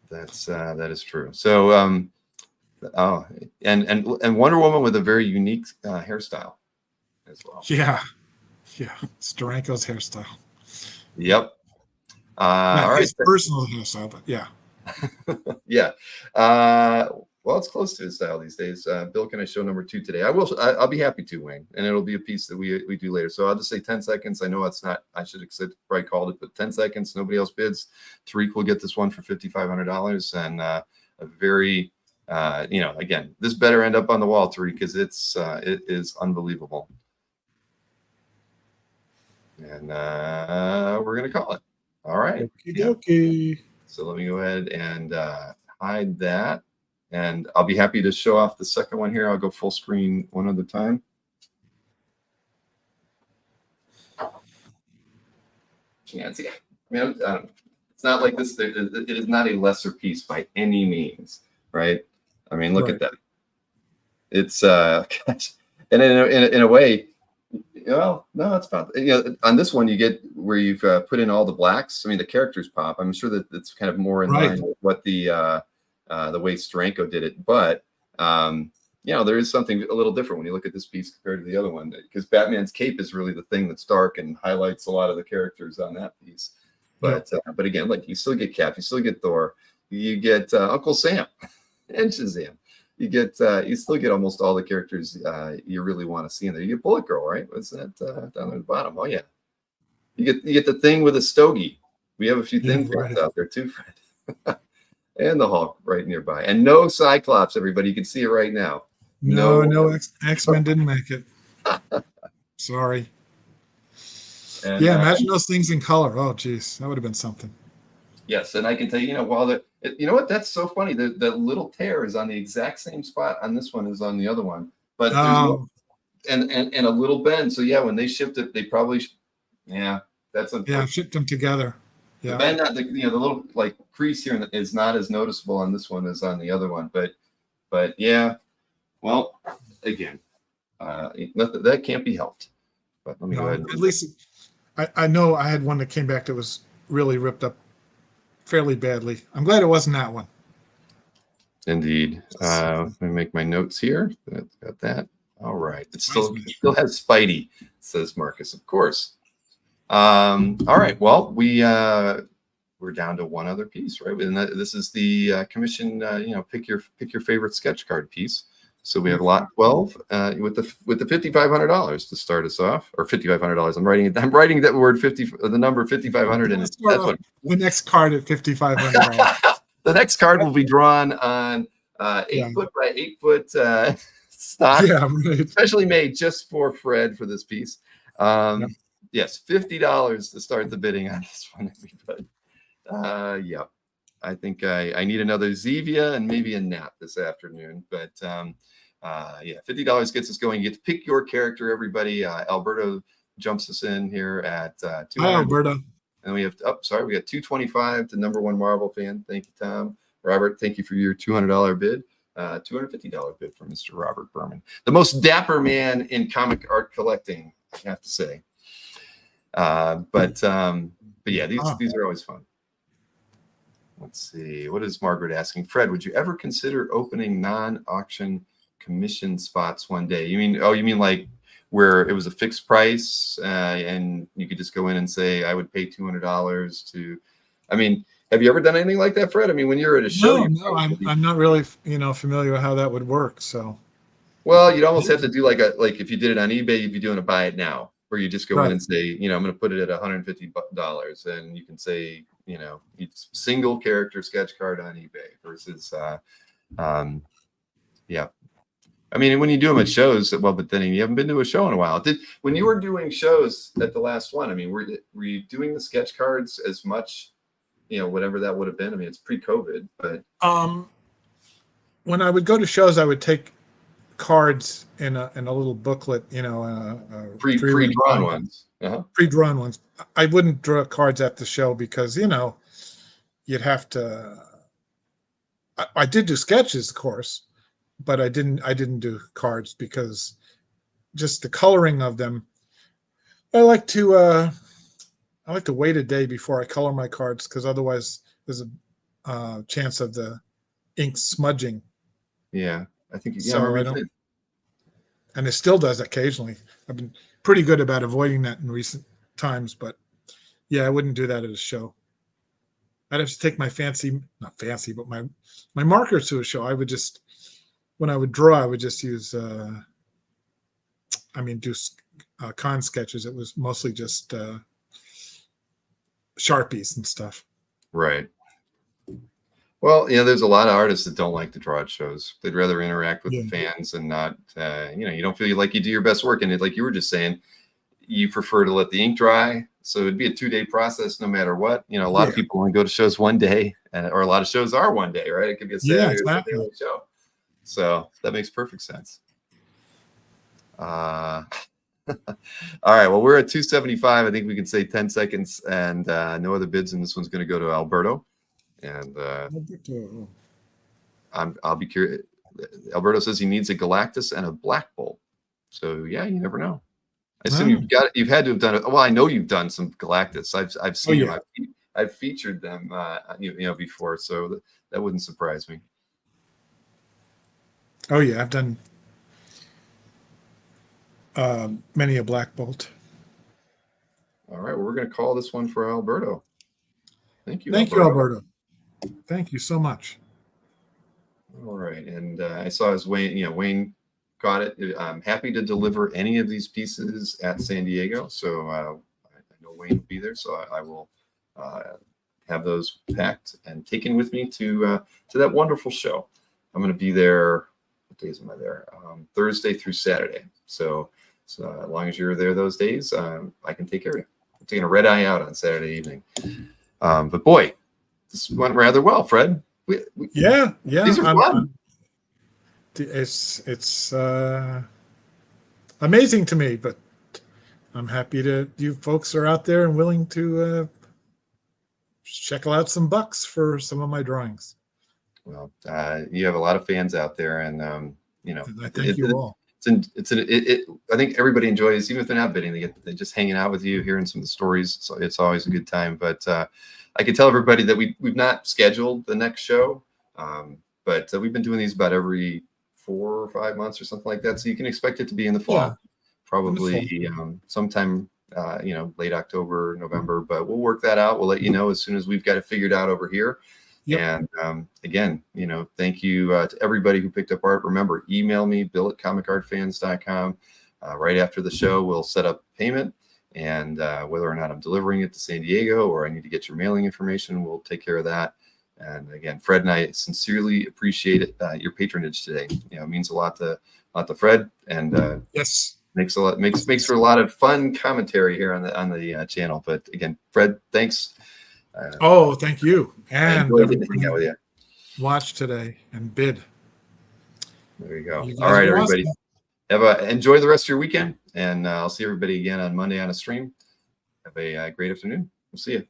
That is true. So and Wonder Woman with a very unique hairstyle as well. Yeah, Steranko's hairstyle. Yep. All right. His personal hairstyle, but yeah. Yeah. Well, it's close to his style these days. Bill, can I show number 2 today? I'll be happy to, Wayne, and it'll be a piece that we do later. So I'll just say 10 seconds. I know it's not, I should have probably called it, but 10 seconds. Nobody else bids. Tariq will get this one for $5,500, and a very, again, this better end up on the wall, Tariq, because it is unbelievable. And we're gonna call it. All right. Okay. So let me go ahead and hide that. And I'll be happy to show off the second one here. I'll go full screen one at a time. Yeah, I mean, it's not like this. It is not a lesser piece by any means, right? I mean, look at that. It's gosh. And in a way, well, no, it's about, on this one you get where you've put in all the blacks. I mean, the characters pop. I'm sure that it's kind of more in line with what the way Steranko did it, but there is something a little different when you look at this piece compared to the other one, because Batman's cape is really the thing that's dark and highlights a lot of the characters on that piece. But again, like, you still get Cap, you still get Thor, you get Uncle Sam and Shazam. You still get almost all the characters you really want to see in there. You get Bullet Girl, right? What's that down at the bottom? Oh yeah, you get the Thing with a stogie. We have a few things out there too, Fred. And the Hulk right nearby, and no Cyclops. Everybody, you can see it right now. No, X-Men didn't make it. Sorry. And, imagine those things in color. Oh, geez, that would have been something. Yes, and I can tell you, while you know what, that's so funny. The little tear is on the exact same spot on this one as on the other one, but there's and a little bend. So yeah, when they shipped it, they probably that's shipped them together. Yeah, the bend, the little like crease here is not as noticeable on this one as on the other one, but yeah. Well, again, that can't be helped. But let me go ahead. At least I know I had one that came back that was really ripped up fairly badly. I'm glad it wasn't that one. Indeed. Let me make my notes here. Got that. All right. It still has Spidey, says Marcus, of course. All right. Well, we're down to one other piece, right? And this is the commission. Pick your favorite sketch card piece. So we have lot 12 with the $5,500 to start us off, or $5,500. I'm writing that word 50, the number 5,500 in it. The next card at $5,500. The next card will be drawn on 8 foot by 8 foot stock, right. Specially made just for Fred for this piece. Yes, $50 to start the bidding on this one, everybody. Yeah, I think I need another Zevia and maybe a nap this afternoon, but yeah, $50 gets us going. You get to pick your character, everybody. Alberto jumps us in here at 200. Hi, Alberto. And we have, we got 225 to number one Marvel fan. Thank you, Tom. Robert, thank you for your $200 bid. $250 bid from Mr. Robert Berman, the most dapper man in comic art collecting, I have to say. But yeah, these are always fun. Let's see. What is Margaret asking? Fred, would you ever consider opening non-auction commission spots one day? You mean like where it was a fixed price and you could just go in and say, I would pay $200 to, I mean, have you ever done anything like that, Fred? I mean, when you're at a show, I'm not really, familiar with how that would work. So, well, you'd almost have to do like if you did it on eBay, you'd be doing a buy it now, where you just go in and say, I'm going to put it at $150, and you can say, it's single character sketch card on eBay versus, yeah. I mean, when you do them at shows, well, but then you haven't been to a show in a while. When you were doing shows at the last one, I mean, were you doing the sketch cards as much, whatever that would have been? I mean, it's pre-COVID, but when I would go to shows, I would take cards in a little booklet, pre-drawn ones. Pre-drawn ones. I wouldn't draw cards at the show because you'd have to. I did do sketches, of course, but I didn't do cards because just the coloring of them. I like to wait a day before I color my cards because otherwise there's a chance of the ink smudging. Yeah, I think and it still does occasionally. I've been pretty good about avoiding that in recent times, but yeah, I wouldn't do that at a show. I'd have to take my but my markers to a show. I would just, when I would draw, I would just use, do con sketches. It was mostly just Sharpies and stuff. Right. Well, there's a lot of artists that don't like to draw at shows. They'd rather interact with the fans and not, you don't feel like you do your best work. And like you were just saying, you prefer to let the ink dry. So it'd be a 2-day process no matter what. A lot of people only go to shows one day, or a lot of shows are one day, right? It could be a Saturday or Sunday show. So that makes perfect sense. All right. Well, we're at 275. I think we can say 10 seconds and no other bids. And this one's going to go to Alberto. And I'll be curious. Alberto says he needs a Galactus and a Black Bolt. So yeah, you never know. I assume you've had to have done it. Well, I know you've done some Galactus. I've seen them. I've featured them before, so that wouldn't surprise me. Oh yeah, I've done many a Black Bolt. All right, well, we're going to call this one for Alberto. Thank you, Alberto. Thank you so much. All right, and I saw as Wayne got it. I'm happy to deliver any of these pieces at San Diego. So I know Wayne will be there, so I will have those packed and taken with me to that wonderful show. I'm going to be there. What days am I there? Thursday through Saturday. So as long as you're there those days, I can take care of you. I'm taking a red eye out on Saturday evening. But boy, this went rather well, Fred. Yeah. These are fun. It's amazing to me, but I'm happy that you folks are out there and willing to shekel out some bucks for some of my drawings. Well, you have a lot of fans out there, and I thank you all. It's I think everybody enjoys, even if they're not bidding, they're just hanging out with you, hearing some of the stories. So it's always a good time. But I can tell everybody that we've not scheduled the next show, but we've been doing these about every 4 or 5 months or something like that. So you can expect it to be in the fall, probably sometime late October, November. But we'll work that out. We'll let you know as soon as we've got it figured out over here. Yep. And again, thank you to everybody who picked up art. Remember, email me, bill@comicartfans.com. Right after the show, we'll set up payment. And whether or not I'm delivering it to San Diego or I need to get your mailing information, we'll take care of that. And again, Fred and I sincerely appreciate your patronage today. It means a lot to Fred. And yes, makes for a lot of fun commentary here on the channel. But again, Fred, thanks. Thank you. And hang out with you. Watch today and bid. There you go. All right, everybody. Awesome. Enjoy the rest of your weekend, and I'll see everybody again on Monday on a stream. Have a great afternoon. We'll see you.